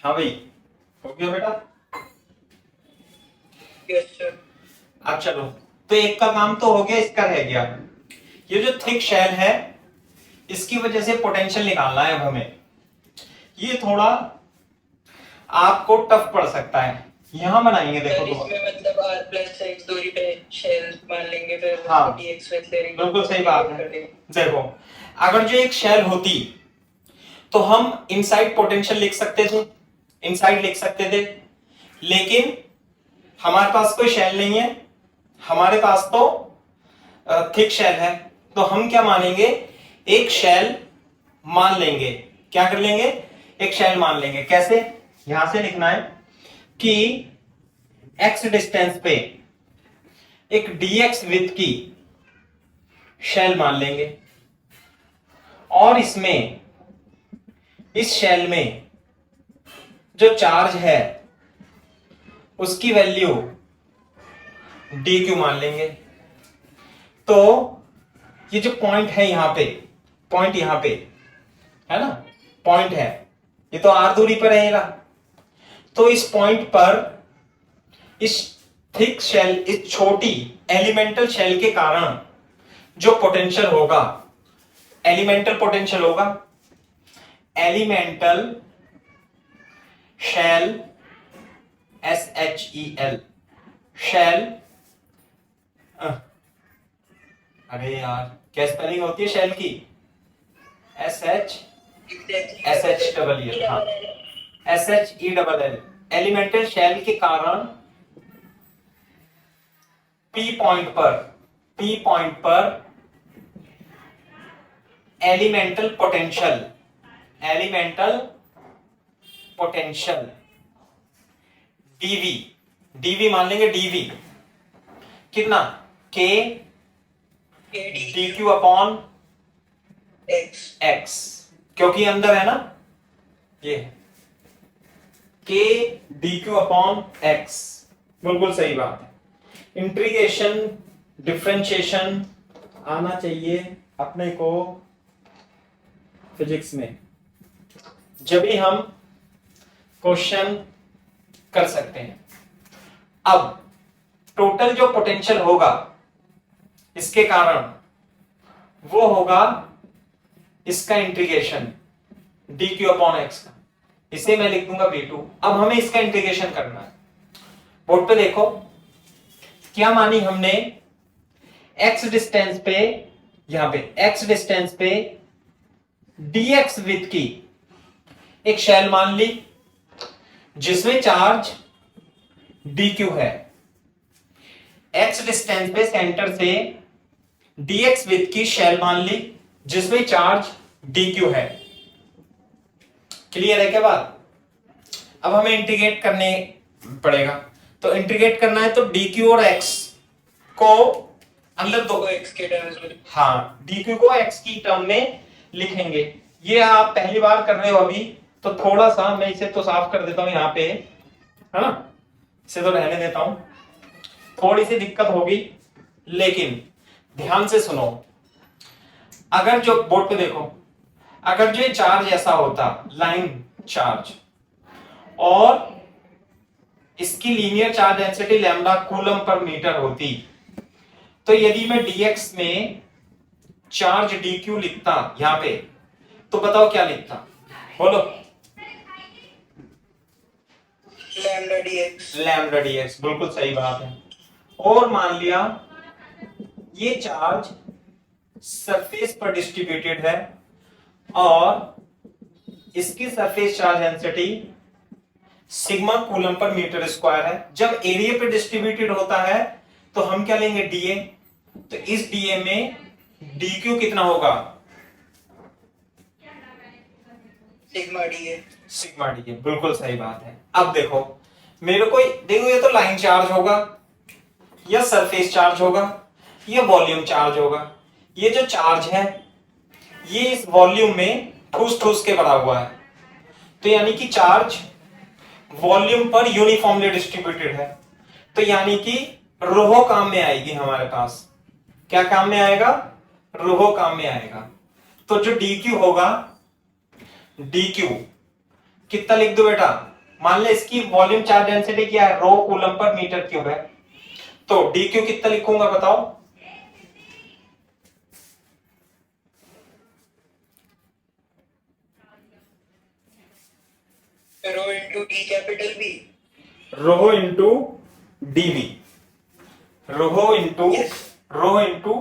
हाँ भाई, हो गया बेटा। Yes sir. अब चलो, तो एक का काम तो हो गया, इसका रह गया, ये जो थिक शेल है इसकी वजह से पोटेंशियल निकालना है अब हमें। ये थोड़ा आपको टफ पड़ सकता है, यहां बनाएंगे देखो तो, इसमें मतलब r+x दूरी पे शेल मान लेंगे, फिर हाँ, उसको dx with ले लेंगे। बिल्कुल सही बात है। देखो, अगर जो एक शेल होती तो हम इनसाइड पोटेंशियल लिख सकते थे, इनसाइड लिख सकते थे, लेकिन हमारे पास कोई शेल नहीं है, हमारे पास तो थिक शेल है, तो हम क्या मानेंगे, एक शेल मान लेंगे, क्या कर लेंगे, एक शेल मान लेंगे। कैसे, यहां से लिखना है कि x डिस्टेंस पे एक dx विड्थ की शेल मान लेंगे, और इसमें, इस शेल में जो चार्ज है उसकी वैल्यू dq मान लेंगे। तो ये जो पॉइंट है यहां पे, पॉइंट यहां पे है ना, पॉइंट है, ये तो r दूरी पर रहेगा, तो इस पॉइंट पर इस थिक शेल, इस छोटी एलिमेंटल शेल के कारण जो पोटेंशियल होगा, एलिमेंटल पोटेंशियल होगा, एलिमेंटल शेल, SHEL शेल, अरे यार क्या स्पेलिंग होती है शेल की, SHEL, हाँ, SHEL, एलिमेंटल शेल के कारण P पॉइंट पर एलिमेंटल पोटेंशियल dV मान लेंगे, dV कितना, K dq अपॉन x, क्योंकि अंदर है ना, ये K dq अपॉन x, बिल्कुल सही बात है। इंटीग्रेशन, डिफरेंशिएशन आना चाहिए अपने को फिजिक्स में, जब भी हम क्वेश्चन कर सकते हैं। अब टोटल जो पोटेंशियल होगा इसके कारण वो होगा इसका इंटीग्रेशन dq अपॉन x का, इसे मैं लिख दूंगा v2। अब हमें इसका इंटीग्रेशन करना है, बोर्ड पे देखो क्या मानी हमने, x डिस्टेंस पे, यहां पे x डिस्टेंस पे dx विड्थ की एक शेल मान ली जिसमें चार्ज dq है, x डिस्टेंस पे सेंटर से dx विथ की शेल मान ली जिसमें चार्ज dq है। क्लियर है क्या बात? अब हमें इंटीग्रेट करने पड़ेगा, तो इंटीग्रेट करना है तो dq और x को अंदर दो, x के टर्म्स में, हाँ dq को x की टर्म में लिखेंगे। ये आप पहली बार कर रहे हो अभी, तो थोड़ा सा मैं इसे तो साफ कर देता हूं यहाँ पे, है ना, इसे तो रहने देता हूं, थोड़ी सी दिक्कत होगी लेकिन ध्यान से सुनो। अगर जो बोर्ड पे देखो, अगर जो चार्ज ऐसा होता लाइन चार्ज और इसकी linear charge density lambda coulomb per metre होती, तो यदि मैं dx में चार्ज dq लिखता यहां पे, तो बताओ क्या लिखता? बोलो। लैम्डा dx, बिल्कुल सही बात है। और मान लिया ये चार्ज सरफेस पर डिस्ट्रीब्यूटेड है और इसकी surface charge density sigma coulomb per metre square है। जब एरिया पे डिस्ट्रीब्यूटेड होता है तो हम क्या लेंगे? dA। तो इस dA में dq कितना होगा? Sigma dA। सिग्मा dA, बिल्कुल सही बात है। अब देखो मेरे को, देखो ये तो लाइन चार्ज होगा या सरफेस चार्ज होगा या वॉल्यूम चार्ज होगा। ये जो चार्ज है ये इस वॉल्यूम में ठूस ठूस के भरा हुआ है, तो यानी कि चार्ज वॉल्यूम पर यूनिफॉर्मली डिस्ट्रीब्यूटेड है, तो यानी कि रोहो काम में आएगी हमारे पास। क्या काम में आएगा? रोहो काम में आएगा। तो जो dq होगा, dq कितना लिख दो बेटा? मान ले इसकी वॉल्यूम चार्ज डेंसिटी क्या है? रो कूलम पर मीटर क्यूब है, तो dq कितना लिखूंगा बताओ? Rho into D capital B. Rho into dv, rho into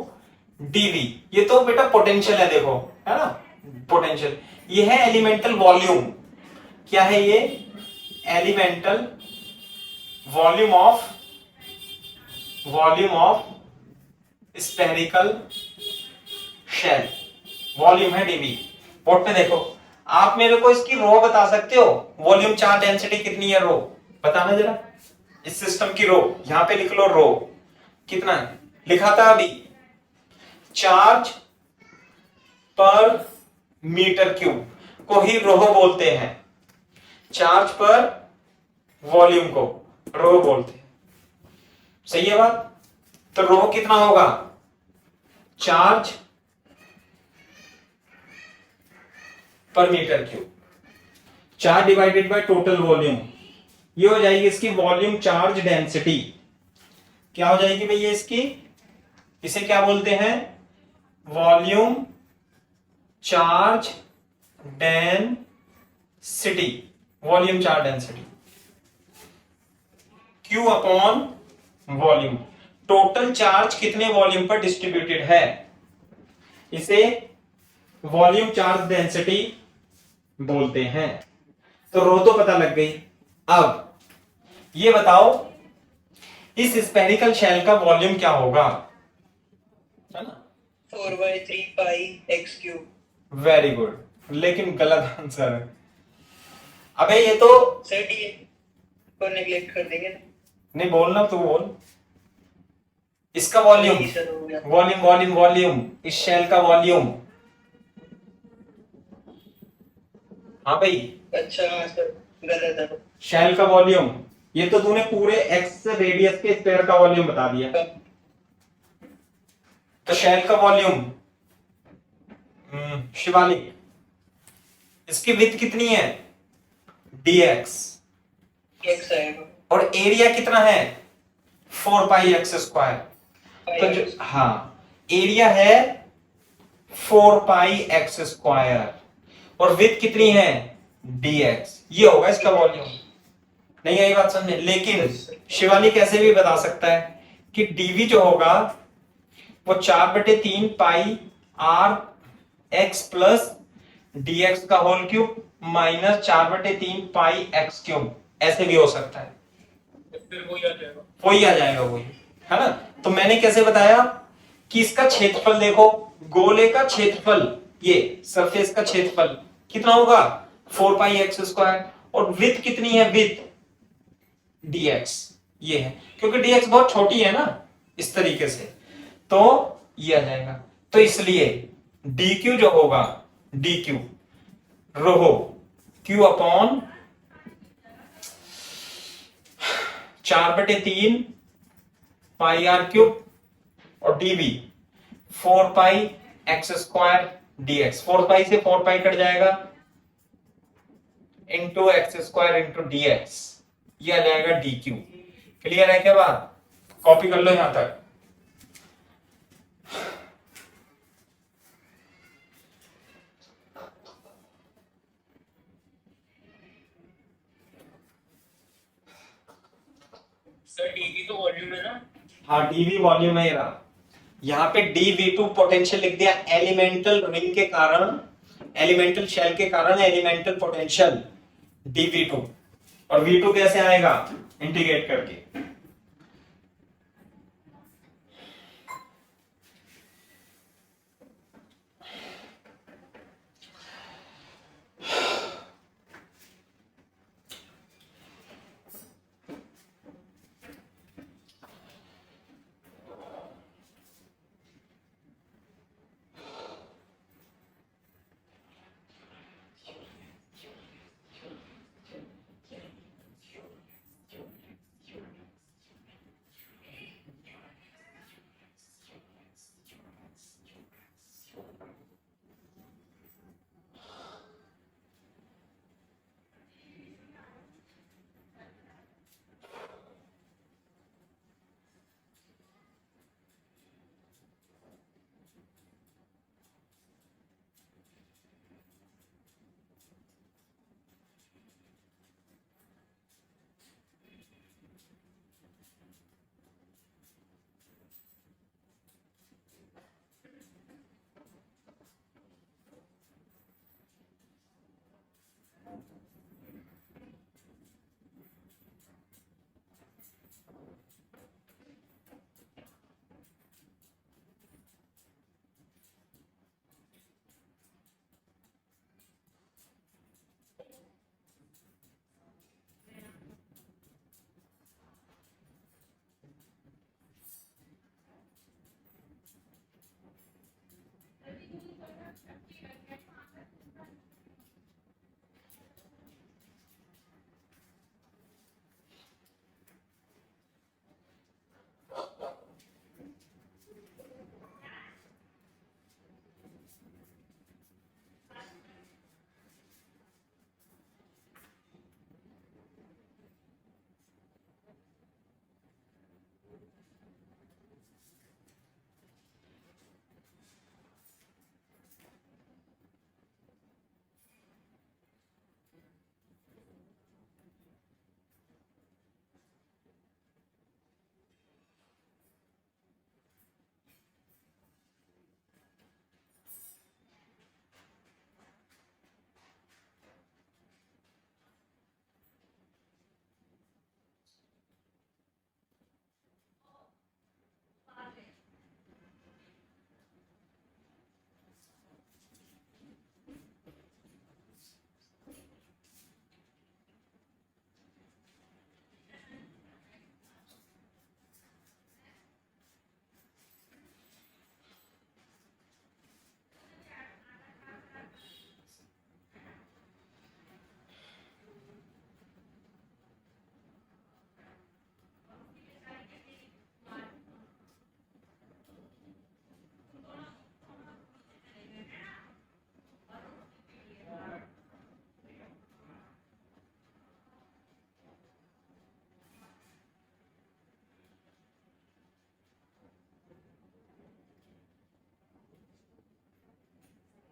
dv। ये तो बेटा पोटेंशियल है, देखो है ना, पोटेंशियल। ये है एलिमेंटल वॉल्यूम। क्या है ये? Elemental volume of spherical shell, volume है dv। बोर्ड पे देखो, आप मेरे को इसकी रो बता सकते हो? वॉल्यूम चार्ज डेंसिटी कितनी है? रो बताना जरा, इस सिस्टम की रो। यहां पे लिख लो रो कितना है, लिखा था अभी, चार्ज पर मीटर क्यूब को ही रो बोलते हैं। चार्ज पर वॉल्यूम को रो बोलते हैं, सही है बात? तो रो कितना होगा? Charge per metre cube, charge divided by total volume. ये हो जाएगी इसकी वॉल्यूम चार्ज डेंसिटी। क्या हो जाएगी भैया इसकी? इसे क्या बोलते हैं? Volume charge density, volume charge density, Q upon volume. Total charge कितने वॉल्यूम पर डिस्ट्रीब्यूटेड है, इसे वॉल्यूम चार्ज डेंसिटी बोलते हैं। तो रो तो पता लग गई। अब ये बताओ इस स्फेरिकल शेल का वॉल्यूम क्या होगा, है ना? 4/3 पाई x क्यूब। वेरी गुड, लेकिन गलत आंसर है। अबे ये तो सर डी को नेग्लेक्ट कर देंगे ना? नहीं बोलना, तू बोल। इसका वॉल्यूम, नहीं सर, हो गया। वॉल्यूम वॉल्यूम वॉल्यूम, इस शेल का वॉल्यूम। हाँ भाई, अच्छा हाँ सर, गलत है। शेल का वॉल्यूम, ये तो तूने पूरे एक्स रेडियस के स्क्वायर का वॉल्यूम बता दिया। तो शेल का वॉल्यूम, शिवानी, इसकी विड्थ कितनी है? dx। x आएगा और एरिया कितना है? 4 पाई एक्स स्क्वायर। तो जो, हाँ, एरिया है 4 पाई एक्स स्क्वायर और विड्थ कितनी है? dx। ये होगा इसका वॉल्यूम। नहीं आई बात समझे? लेकिन शिवानी कैसे भी बता सकता है कि dv जो होगा वो 4/3 पाई r x प्लस dx का होल क्यूब माइनस 4/3 पाई x क्यूब, ऐसे भी हो सकता है। फिर वही आ जाएगा। वही आ जाएगा, वही है ना। तो मैंने कैसे बताया कि इसका क्षेत्रफल देखो, गोले का क्षेत्रफल, ये सरफेस का क्षेत्रफल कितना होगा 4π x², और विड्थ कितनी है, विड्थ dx ये है, क्योंकि dx बहुत छोटी है ना इस तरीके से, तो ये आ जाएगा। तो इसलिए dq जो होगा, dq रो q अपॉन 4/3 πr³ और dv 4π x² dx, 4π से 4π कट जाएगा, इंटू x² इंटू dx, ये आ जाएगा dq। क्लियर है क्या बात? कॉपी कर लो यहां तक। सर डीवी तो वॉल्यूम है ना? हाँ dv वॉल्यूम है, ये रहा। यहाँ पे dv2 पोटेंशियल लिख दिया, एलिमेंटल रिंग के कारण, एलिमेंटल शेल के कारण एलिमेंटल पोटेंशियल dv2, और v2 कैसे आएगा, इंटीग्रेट करके।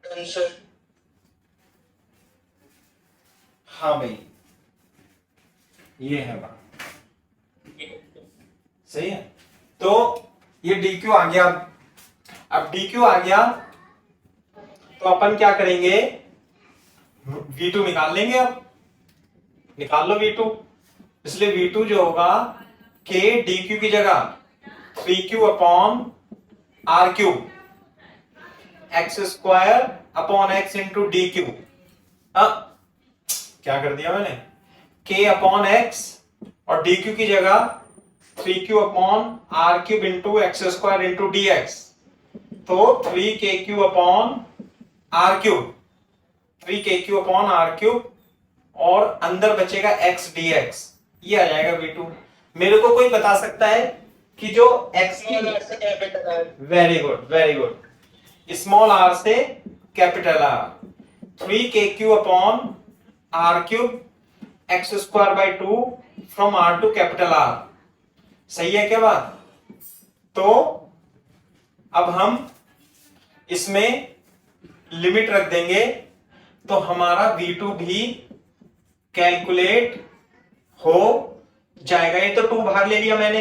आंसर हाँ भाई, ये है बात, सही है। तो ये dq आ गया। अब dq आ गया तो अपन क्या करेंगे, v2 निकाल लेंगे। अब निकाल लो v2, इसलिए v2 जो होगा k dq की जगह 3q upon r cube x square upon x into D cube. क्या कर दिया मैंने, k अपॉन x और dq की जगह 3q upon r cube into x square into D x. तो 3kq upon r cube, 3kq upon r cube और अंदर बचेगा x dx, ये आ जाएगा v2। मेरे को कोई बता सकता है कि जो x की, very good very good, small r से capital R, 3kq upon r cube x square by 2 from r to capital R। सही है क्या बात? तो अब हम इसमें लिमिट रख देंगे तो हमारा v2 भी कैलकुलेट हो जाएगा। ये तो 2 बाहर ले लिया मैंने,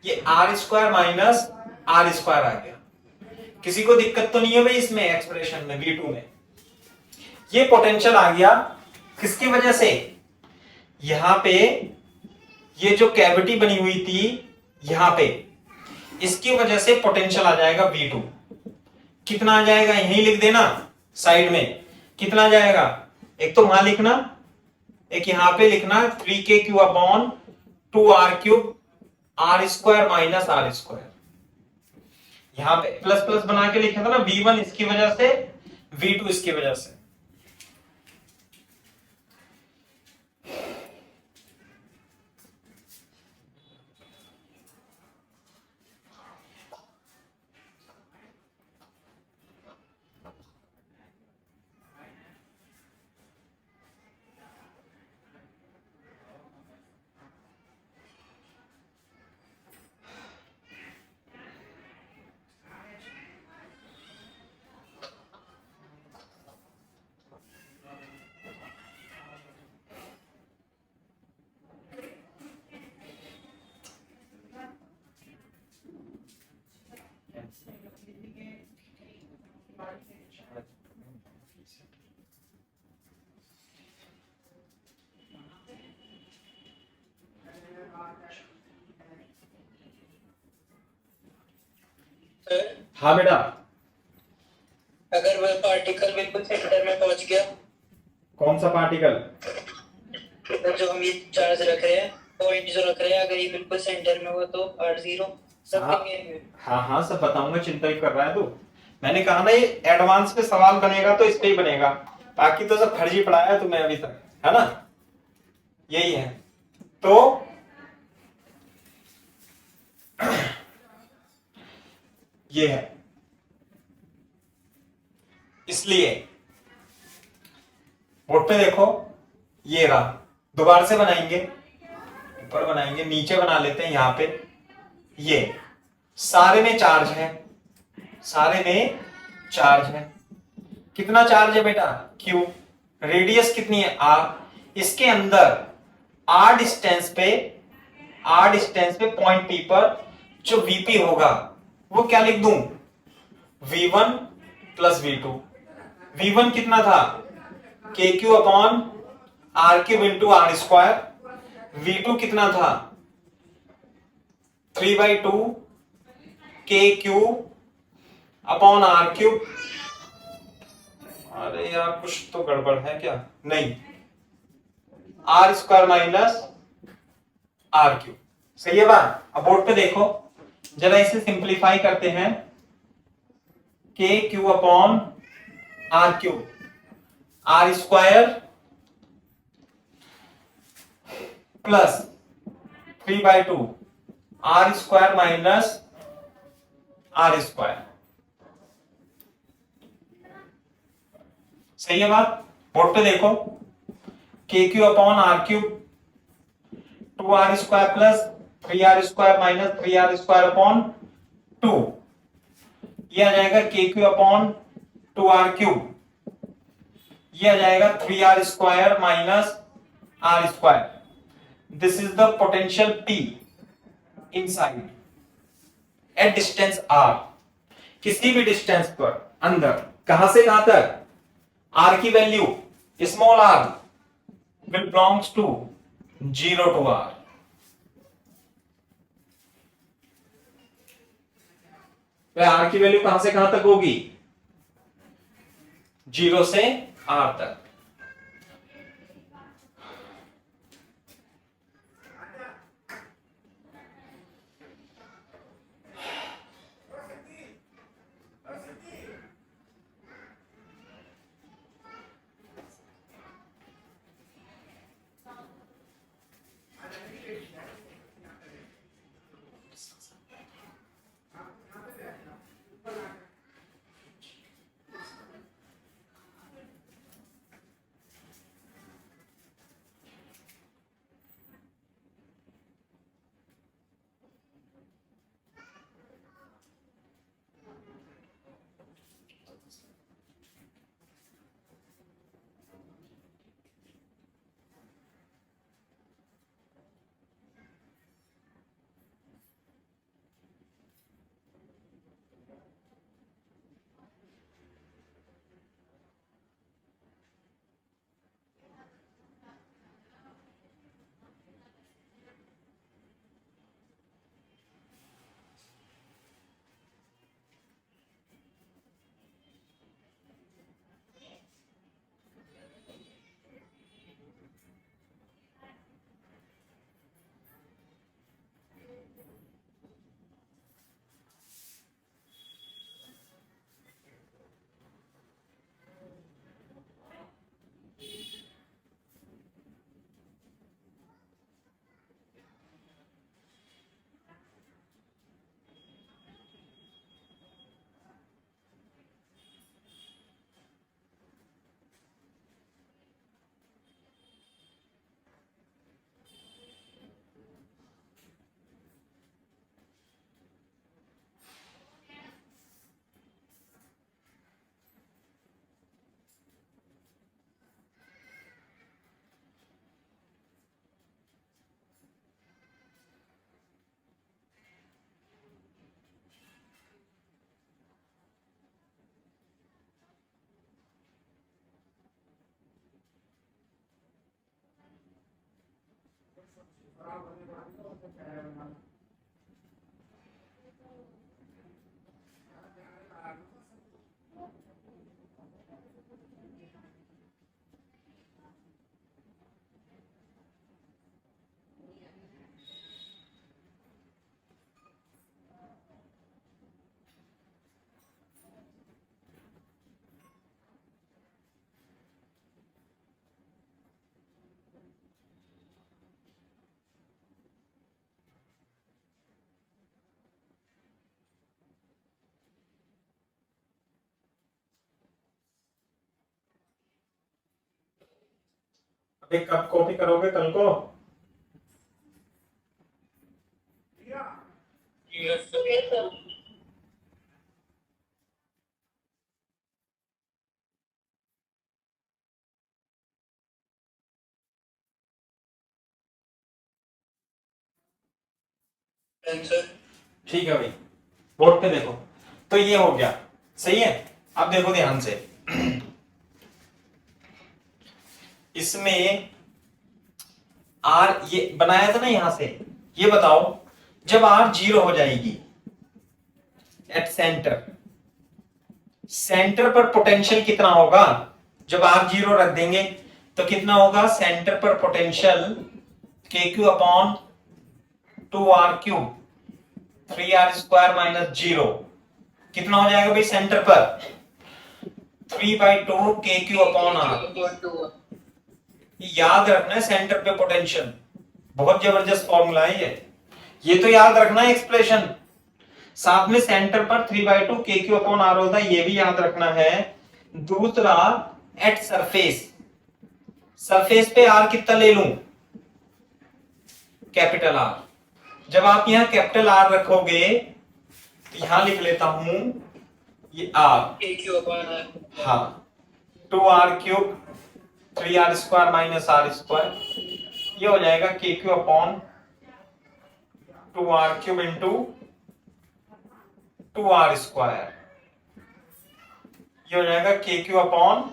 ये r square minus r square आ गया। किसी को दिक्कत तो नहीं है भाई इसमें, एक्सप्रेशन में v2 में? ये पोटेंशियल आ गया किसकी वजह से, यहां पे ये जो कैविटी बनी हुई थी यहां पे, इसकी वजह से पोटेंशियल आ जाएगा v2। कितना आ जाएगा यहीं लिख देना साइड में, कितना आ जाएगा, एक तो वहां लिखना, एक यहां पे लिखना 3kq upon 2r cube r square minus r square. यहां पे प्लस प्लस बना के लिखा था ना, v1 इसकी वजह से, v2 इसकी वजह से। हाँ बेटा, अगर वह पार्टिकल बिल्कुल सेंटर में पहुंच गया, कौन सा पार्टिकल? तो जो हम ये चार्ज रख रहे हैं, पॉइंट जो रख रहे हैं, अगर ये बिल्कुल सेंटर में हो तो r0 सब देंगे। हाँ हाँ सब बताऊंगा, चिंता ही कर रहा है तू। मैंने कहा ना ये एडवांस पे सवाल बनेगा तो इस पे ही बनेगा, बाकी तो सब फर्जी पढ़ाया है तुम्हें अभी तक, है ना, यही है। तो ये है, इसलिए बोर्ड पे देखो, ये रहा, दोबारा से बनाएंगे, ऊपर बनाएंगे, नीचे बना लेते हैं यहां पे। ये सारे में चार्ज है, सारे में चार्ज है। कितना चार्ज है बेटा? Q। रेडियस कितनी है? R। इसके अंदर R डिस्टेंस पे पॉइंट P पर जो Vp होगा वो क्या लिख दूं? V1 plus V2। V1 कितना था? KQ upon R cube into R square. V2 कितना था? 3/2 KQ अपॉन R क्यूब। अरे यार कुछ तो गड़बड़ है क्या? नहीं, R square minus R cube. सही है बात? अब बोर्ड पे देखो, जरा इसे सिंप्लीफाई करते हैं। KQ upon R cube, R square plus 3/2 R square minus R square. सही है बात? बोर्ड पे देखो, KQ upon R cube 2R square plus 3R square minus 3R square upon 2, ये आ जाएगा KQ अपॉन 2R क्यूब, ये आ जाएगा 3R square minus R square. This is the potential P inside at distance R। किसी भी distance पर अंदर, कहां से कहां तक? R की value small r will belongs to 0 to R। तो आर की वैल्यू कहां से कहां तक होगी? 0 से आर तक। अभी कब कॉपी करोगे कल को? Yes sir. आंसर ठीक है भाई, बोर्ड पे देखो। तो ये हो गया, सही है। अब देखो ध्यान से, इसमें आर ये बनाया था ना यहां से, ये बताओ जब आर 0 हो जाएगी एट सेंटर, सेंटर पर पोटेंशियल कितना होगा? जब आर 0 रख देंगे तो कितना होगा सेंटर पर पोटेंशियल? के Q upon 2r cube 3r² minus 0 कितना हो जाएगा भाई सेंटर पर? 3/2 के क्यू अपॉन आर। याद रखना है सेंटर पे पोटेंशियल, बहुत जबरदस्त फॉर्मूला है ये तो याद रखना है एक्सप्रेशन। साथ में सेंटर पर 3/2 के क्यू अपॉन आर होता है, ये भी याद रखना है। दूसरा एट सरफेस, सरफेस पे आर कितना ले लूं? Capital R. जब आप यहां कैपिटल आर रखोगे तो यहां लिख लेता हूं ये आर, के क्यू अपॉन आर। हाँ 2r cube 3r² minus r², ये हो जाएगा के Q upon 2r cube into 2r², ये हो जाएगा के क्यू अपॉन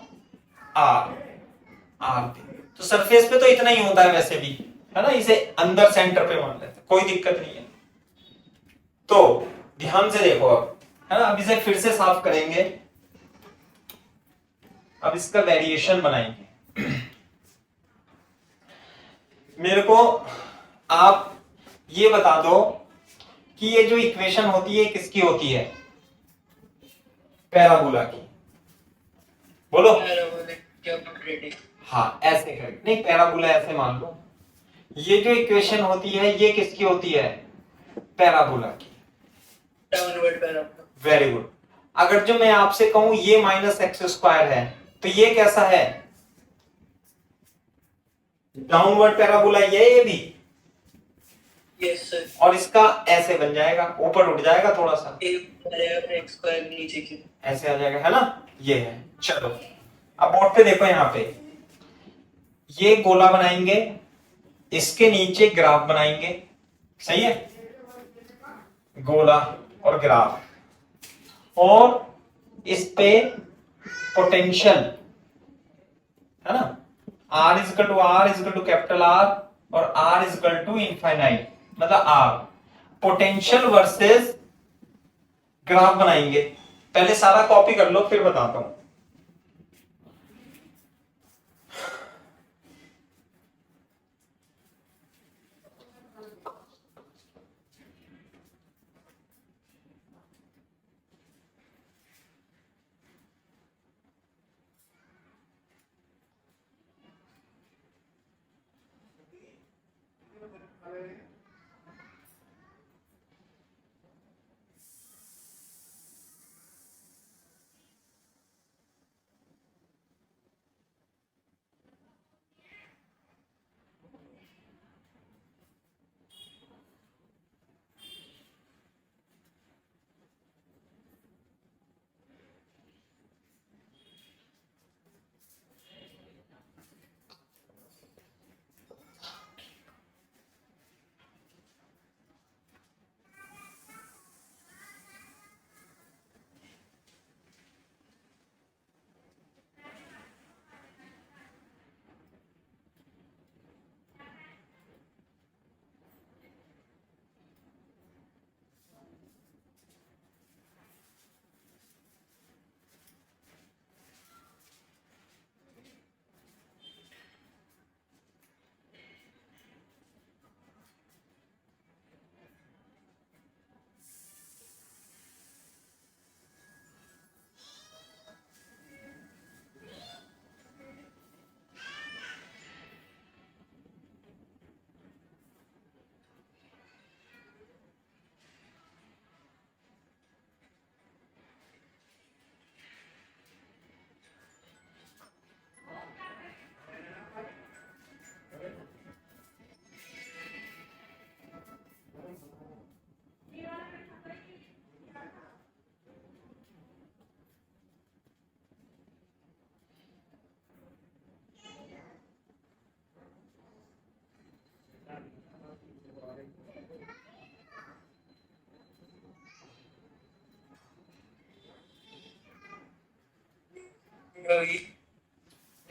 आर। तो सरफेस पे तो इतना ही होता है वैसे भी, है ना, इसे अंदर सेंटर पे मान लेते, कोई दिक्कत नहीं है। तो ध्यान से देखो, अब है ना। अब इसे फिर से साफ करेंगे, अब इसका वेरिएशन बनाएंगे। मेरे को आप ये बता दो कि ये जो इक्वेशन होती है किसकी होती है, पैराबोला की, बोलो। हाँ ऐसे करें, नहीं पैराबोला ऐसे मान लो, ये जो इक्वेशन होती है ये किसकी होती है, पैराबोला की, डाउनवर्ड पैराबोला। Very good. अगर जो मैं आपसे कहूं ये -x² है तो ये कैसा है, डाउनवर्ड पैराबोला ये भी। Yes sir. और इसका ऐसे बन जाएगा, ऊपर उठ जाएगा थोड़ा सा, x² नीचे की ऐसे आ जाएगा, है ना। ये है। चलो अब बोर्ड पे देखो, यहाँ पे ये गोला बनाएंगे, इसके नीचे ग्राफ बनाएंगे, सही है, गोला और ग्राफ, और इस पे पोटेंशियल, है ना, R is to capital R और R इज टू इनफाइनाइट, मतलब R, पोटेंशियल वर्सेस ग्राफ बनाएंगे। पहले सारा कॉपी कर लो फिर बताता हूं।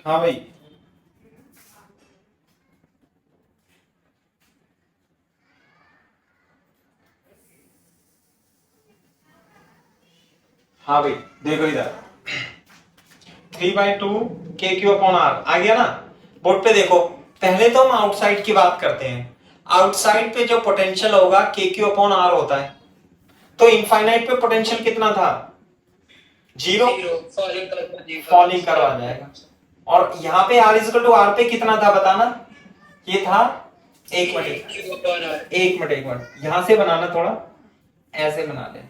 हाँ भाई, हाँ भाई देखो इधर 3/2 KQ/R आ गया ना। बोर्ड पे देखो, पहले तो हम आउटसाइड की बात करते हैं। आउटसाइड पे जो पोटेंशियल होगा KQ/R होता है। तो इनफाइनाइट पे पोटेंशियल कितना था, 0, फॉलिंग कर्व आ जाएगा। और यहाँ पे R पे कितना था बताना, ये था 1/1 यहां से बनाना, थोड़ा ऐसे बना लेना,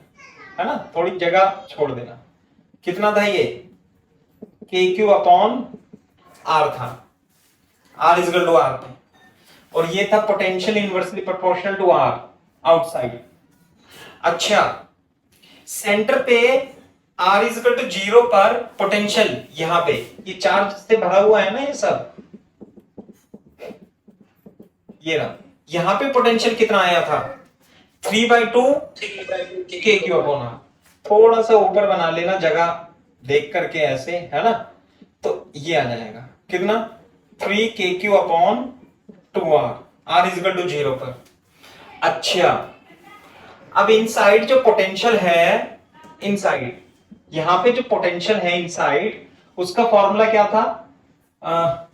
है ना, थोड़ी जगह छोड़ देना। कितना था ये, KQ/R था, R पे, और ये था potential inversely proportional to R outside. अच्छा, सेंटर पे R 0 पर पोटेंशियल, यहां पे ये चार्ज से भरा हुआ है ना, ये सब, ये रहा, यहां पे पोटेंशियल कितना आया था, 3/2 KQ/R। थोड़ा सा ऊपर बना लेना जगह देख करके ऐसे, है ना, तो ये आ जाएगा कितना, 3 KQ/2R, R 0 पर। अच्छा, अब इनसाइड जो पोटेंशियल है इनसाइड, यहां पे जो पोटेंशियल है इनसाइड उसका फॉर्मूला क्या था,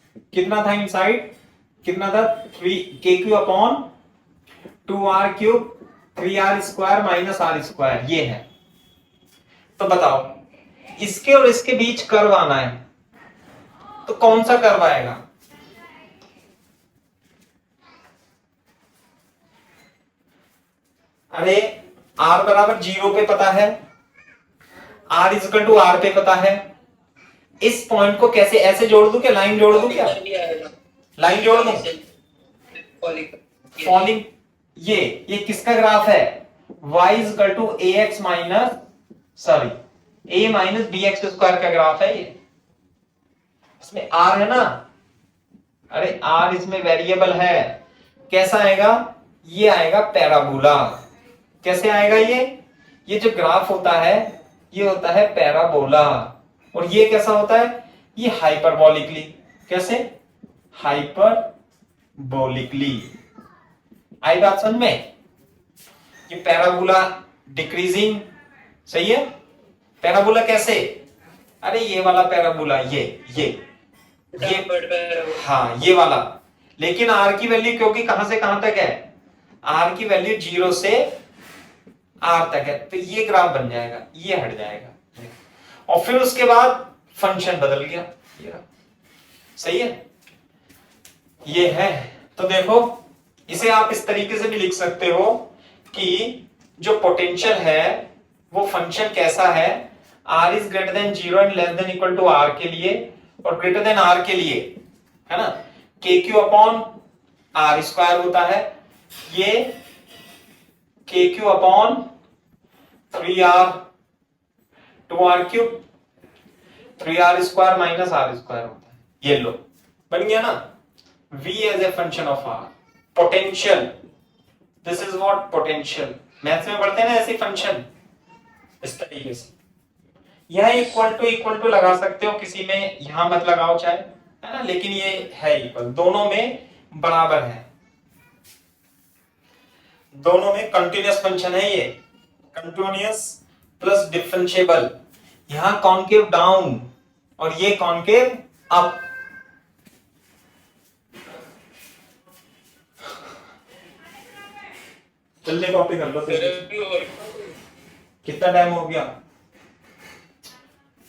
कितना था इनसाइड, कितना था 3 kq upon 2r³ 3r² minus r², ये है। तो बताओ इसके और इसके बीच कर्व आना है, तो कौन सा कर्व आएगा? अरे r बराबर 0 पे पता है, r इक्वल टू r पे पता है, इस पॉइंट को कैसे ऐसे जोड़ दूं, क्या लाइन जोड़ दूं, क्या लाइन जोड़ दूं? फॉलिंग, ये किसका ग्राफ है, y equal to ax minus a minus bx square का ग्राफ है ये। इसमें r है ना, अरे r इसमें वेरिएबल है, कैसा आएगा, ये आएगा पैराबोला। कैसे आएगा ये जो ग्राफ होता है ये होता है पैराबोला, और ये कैसा होता है, ये हाइपरबोलिकली। कैसे, हाइपरबोलिकली। आई बात समझ में? ये पैराबोला डिक्रीजिंग, सही है। पैराबोला कैसे, अरे ये वाला पैराबोला, ये हाँ ये वाला, लेकिन r की वैल्यू क्योंकि कहां से कहां तक है, r की वैल्यू 0 से r तक है, तो ये ग्राफ बन जाएगा, ये हट जाएगा, और फिर उसके बाद फंक्शन बदल गया, ये सही है, ये है। तो देखो इसे आप इस तरीके से भी लिख सकते हो कि जो पोटेंशियल है वो फंक्शन कैसा है, r is greater than 0 and less than equal to r के लिए, और ग्रेटर देन r के लिए, है ना, kq अपॉन r² होता है, ये kq upon 3r 2r³ 3r² minus r² होता है, ये लो बन गया ना, v as a function of r। Potential, this is what potential, maths में पढ़ते हैं ना ऐसे फंक्शन, इस तरीके से। यह इक्वल टू लगा सकते हो, किसी में यहां मत लगाओ चाहे, है ना, लेकिन ये है इक्वल, दोनों में बराबर है, दोनों में कंटिन्यूअस फंक्शन है ये, कंटिन्यूअस प्लस डिफरेंशिएबल, यहां कॉन्केव डाउन और ये कॉन्केव अप। चलने कॉपी कर लो, कितना टाइम हो गया,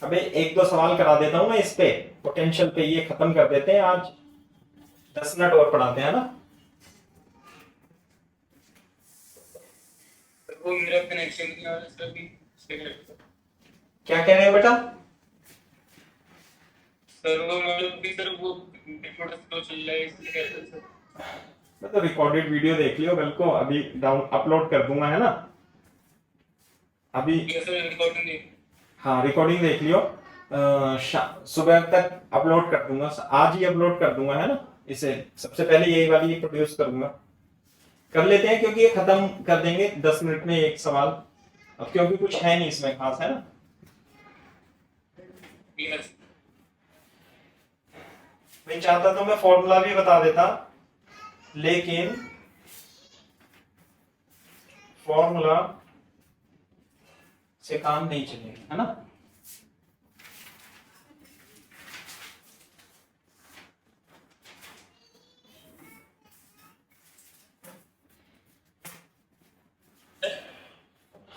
अबे 1-2 सवाल करा देता हूं मैं इस पे, पोटेंशियल पे, ये खत्म कर देते हैं आज, 10 मिनट और पढ़ाते हैं ना। वो मेरा कनेक्शन नहीं आ रहा अभी, क्या कह रहे हैं बेटा? सर वो रिकॉर्ड स्लो चल रहा है इसलिए कहते हैं सर। मैं तो रिकॉर्डेड वीडियो देख लियो, कल को अभी डाउन अपलोड कर दूंगा, है ना, अभी रिकॉर्डिंग देख, हाँ रिकॉर्डिंग देख लियो, सुबह तक अपलोड कर दूंगा, आज ही अपलोड कर दूंगा, है ना, इसे सबसे पहले यही वाली प्रोड्यूस करूंगा, कर लेते हैं क्योंकि ये खत्म कर देंगे 10 मिनट में एक सवाल, अब क्योंकि कुछ है नहीं इसमें खास, है ना। मैं चाहता तो मैं फॉर्मूला भी बता देता, लेकिन फॉर्मूला से काम नहीं चलेगा, है ना।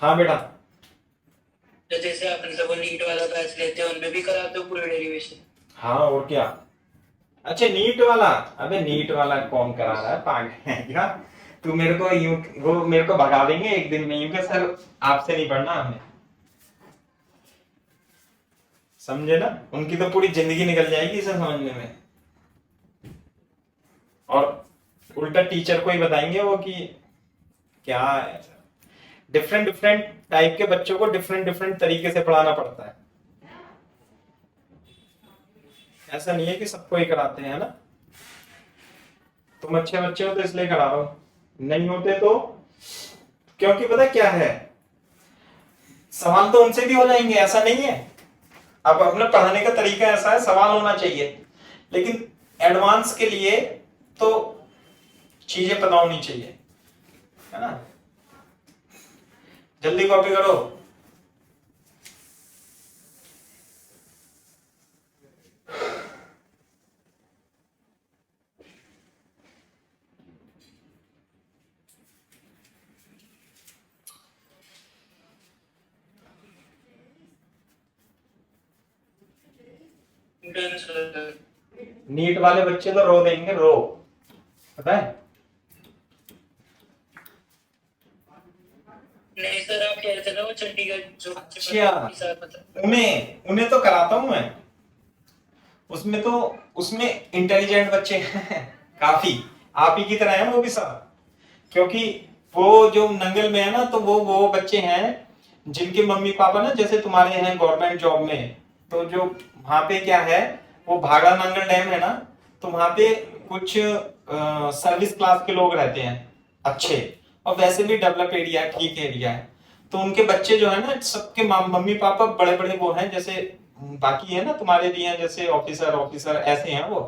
हाँ बेटा, तो जैसे अपन सब नीट वाला बैच लेते हैं उनमें भी कराते हो पूरे डेरिवेशन? हाँ और क्या, अच्छा नीट वाला, अबे नीट वाला कौन करा रहा है, पागल है क्या तू, मेरे को यूं, वो मेरे को भगा देंगे एक दिन में, यूं के सर आपसे नहीं पढ़ना हमें, समझे ना, उनकी तो पूरी जिंदगी निकल जाएगी इसे समझने में, और उल्टा टीचर को ही बताएंगे वो कि क्या है, डिफरेंट टाइप के बच्चों को डिफरेंट तरीके से पढ़ाना पड़ता है, ऐसा नहीं है कि सबको ही कराते हैं, ना। तुम अच्छे बच्चे हो तो इसलिए करा रहा हूं, नहीं होते तो, क्योंकि पता क्या है, सवाल तो उनसे भी हो जाएंगे, ऐसा नहीं है, अब अपने पढ़ाने का तरीका ऐसा है, सवाल होना चाहिए, लेकिन एडवांस के लिए तो चीजें पता होनी चाहिए, है ना। जल्दी कॉपी करो, डन सर। नीट वाले बच्चे तो रो देंगे, रो, पता है। नहीं सर, आप कह रहे थे ना वो चंडीगढ़ जो अच्छा, मतलब उन्हें उन्हें तो कराता हूं मैं, उसमें तो, उसमें इंटेलिजेंट बच्चे हैं काफी, आप ही की तरह है वो भी सब। क्योंकि वो जो नंगल में है ना, तो वो बच्चे हैं जिनके मम्मी पापा ना जैसे तुम्हारे हैं गवर्नमेंट जॉब में। तो जो वहां पे क्या है, वो भागड़ा नंगल डैम है ना, तो वहां पे कुछ सर्विस क्लास के लोग रहते हैं अच्छे, और वैसे भी डेवलप एरिया है, ठीक एरिया है। तो उनके बच्चे जो है ना, सबके मम्मी पापा बड़े बड़े वो हैं, जैसे बाकी है ना तुम्हारे भी हैं, जैसे ऑफिसर ऑफिसर ऐसे हैं वो।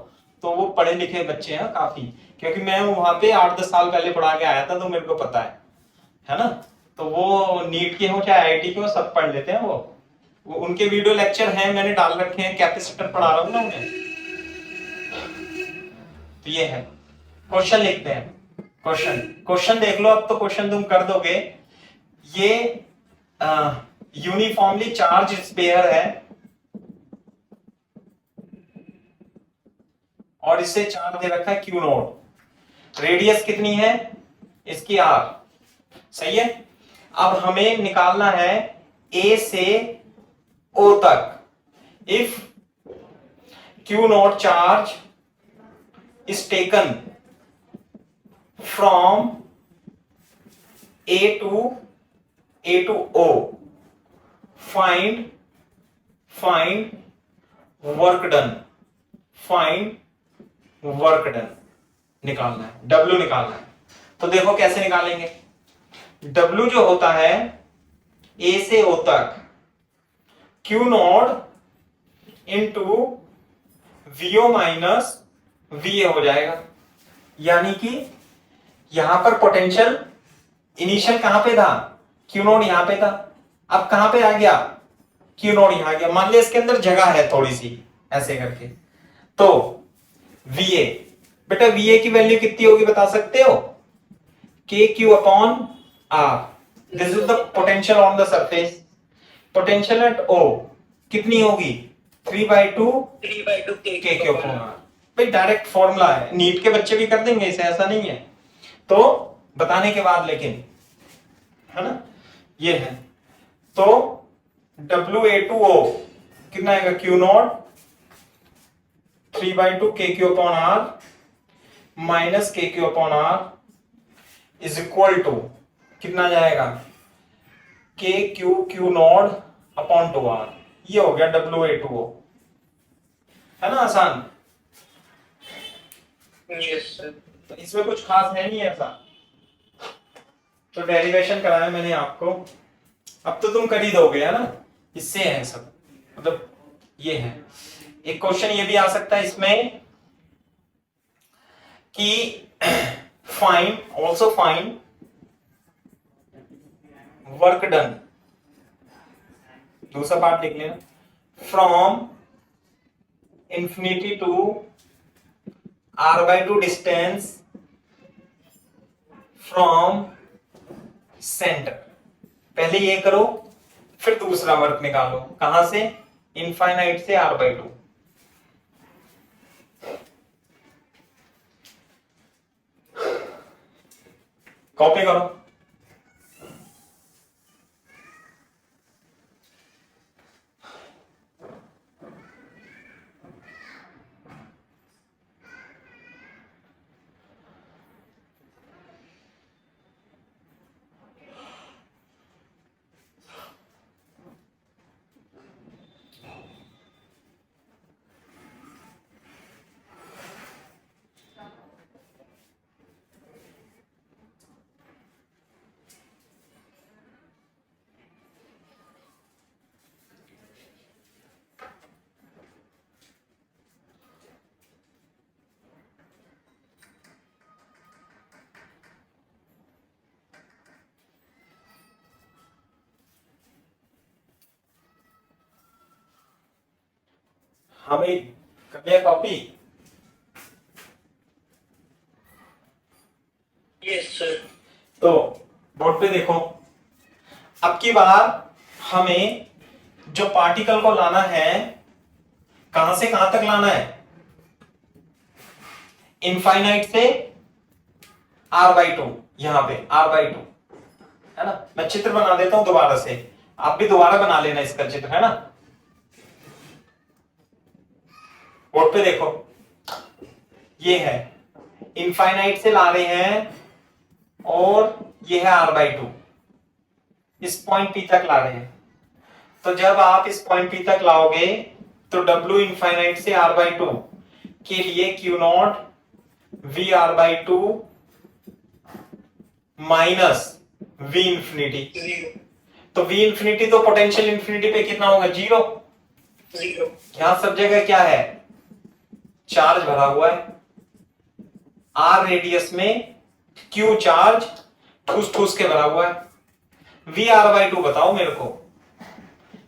तो वो पढ़े लिखे बच्चे हैं काफी, क्योंकि मैं वहां पे 8-10 साल पहले पढ़ा के आया था, तो मेरे को पता है ना। तो वो नीट के हो चाहे आईआईटी के हो, सब पढ़ लेते हैं वो उनके वीडियो लेक्चर हैं, मैंने डाल रखे हैं, कैपेसिटर पढ़ा रहा हूँ ना उन्हें। तो ये है, क्वेश्चन लिखते हैं। क्वेश्चन क्वेश्चन देख लो, अब तो क्वेश्चन तुम कर दोगे। ये यूनिफॉर्मली चार्ज स्पेयर है, और इससे चार्ज दे रखा है क्यू नोट, रेडियस कितनी है इसकी आर, सही है। अब हमें निकालना है ए से ओ तक। If q nought charge is taken from A to O, find work done, find work done निकालना है, डब्ल्यू निकालना है। तो देखो कैसे निकालेंगे। डब्ल्यू जो होता है ए से ओ तक, q nought into VO minus VA हो जाएगा। यानी कि यहां पर पोटेंशियल इनिशियल कहां पे था, क्यू नॉट यहां पे था, अब कहां पे आ गया, क्यू नॉट यहां आ गया। मान लिया इसके अंदर जगह है थोड़ी सी ऐसे करके, तो वीए, बेटा वीए की वैल्यू कितनी होगी बता सकते हो, K Q upon R. This is the potential on the surface. Potential at O कितनी होगी, 3/2 के क्यू अपॉन आर। भाई डायरेक्ट फॉर्मूला है, नीट के बच्चे भी कर देंगे इसे, ऐसा नहीं है। तो बताने के बाद लेकिन, है ना, ये है। तो WA2O कितना आएगा, क्यू नॉट 3/2 के Q upon r minus k Q upon r is equal to कितना जाएगा, के क्यू नॉट अपॉन 2R। ये हो गया WA2O, है ना, आसान। Yes sir. तो इसमें कुछ खास है नहीं ऐसा, तो डेरिवेशन कराया मैंने आपको, अब तो तुम कर ही दोगे, है ना, इससे है सब, मतलब ये है। एक क्वेश्चन ये भी आ सकता है इसमें कि ऑल्सो फाइंड वर्क डन, दूसरा पार्ट लिख लेना, from infinity to r/2 distance from centre. पहले ये करो, फिर दूसरा वर्क निकालो, कहां से, इनफाइनाइट से r/2। कॉपी करो। हाँ भाई, कर लिया कॉपी। Yes sir. तो बोर्ड पे देखो, अब की बार हमें जो पार्टिकल को लाना है कहां से कहां तक लाना है, इनफाइनाइट से r/2, यहां पे r/2 है ना। मैं चित्र बना देता हूं दोबारा से, आप भी दोबारा बना लेना इसका चित्र, है ना। बोर्ड पे देखो, ये है इनफाइनाइट से ला रहे हैं और ये है r/2, इस पॉइंट P तक ला रहे हैं। तो जब आप इस पॉइंट P तक लाओगे तो W इनफाइनाइट से r/2 के लिए Q0 VR/2 minus V infinity. तो V इंफिनिटी तो पोटेंशियल इंफिनिटी पे कितना होगा, 0। यहां सब जगह क्या है, चार्ज भरा हुआ है। R रेडियस में Q चार्ज ठूस ठूस के भरा हुआ है। VR/2 बताओ मेरे को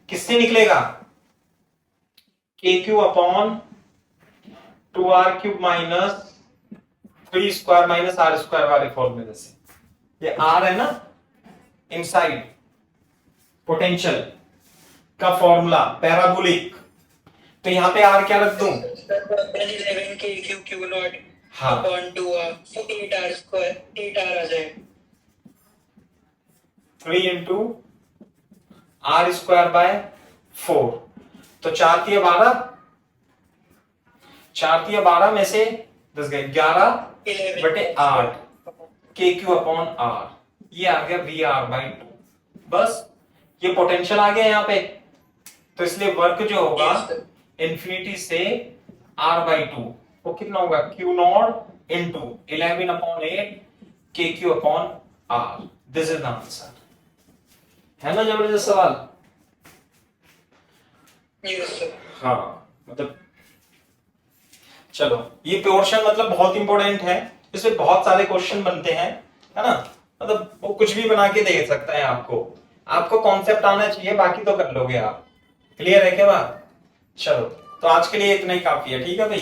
किससे निकलेगा, KQ upon 2r³ minus 3² minus r² वाले फॉर्मूले से। ये R है ना इनसाइड, पोटेंशियल का फॉर्मूला पैराबोलिक, तो यहां पे R क्या रख दूं, 11 KQ Q0 हाँ upon 2r, so 8r², 8r आ जाएगा। 3 इंटू r²/4, तो 4 तिया 12, 4 तिया 12 में से 10 गए 11/8 KQ अपॉन R, ये आ गया VR/2। बस ये पोटेंशियल आ गया यहाँ पे, तो इसलिए वर्क जो होगा इंफिनिटी से R/2 वो कितना होगा, Q0 into 11/8 KQ upon R। This is the answer. है ना जबरदस्त सवाल। हाँ मतलब चलो, ये पोर्शन मतलब बहुत इंपॉर्टेंट है, इसमें बहुत सारे क्वेश्चन बनते हैं, है ना। मतलब वो कुछ भी बना के दे सकता है आपको, आपको कॉन्सेप्ट आना चाहिए, बाकी तो कर लोगे आप। क्लियर है क्या बात। चलो तो आज के लिए इतना ही काफी है, ठीक है भाई।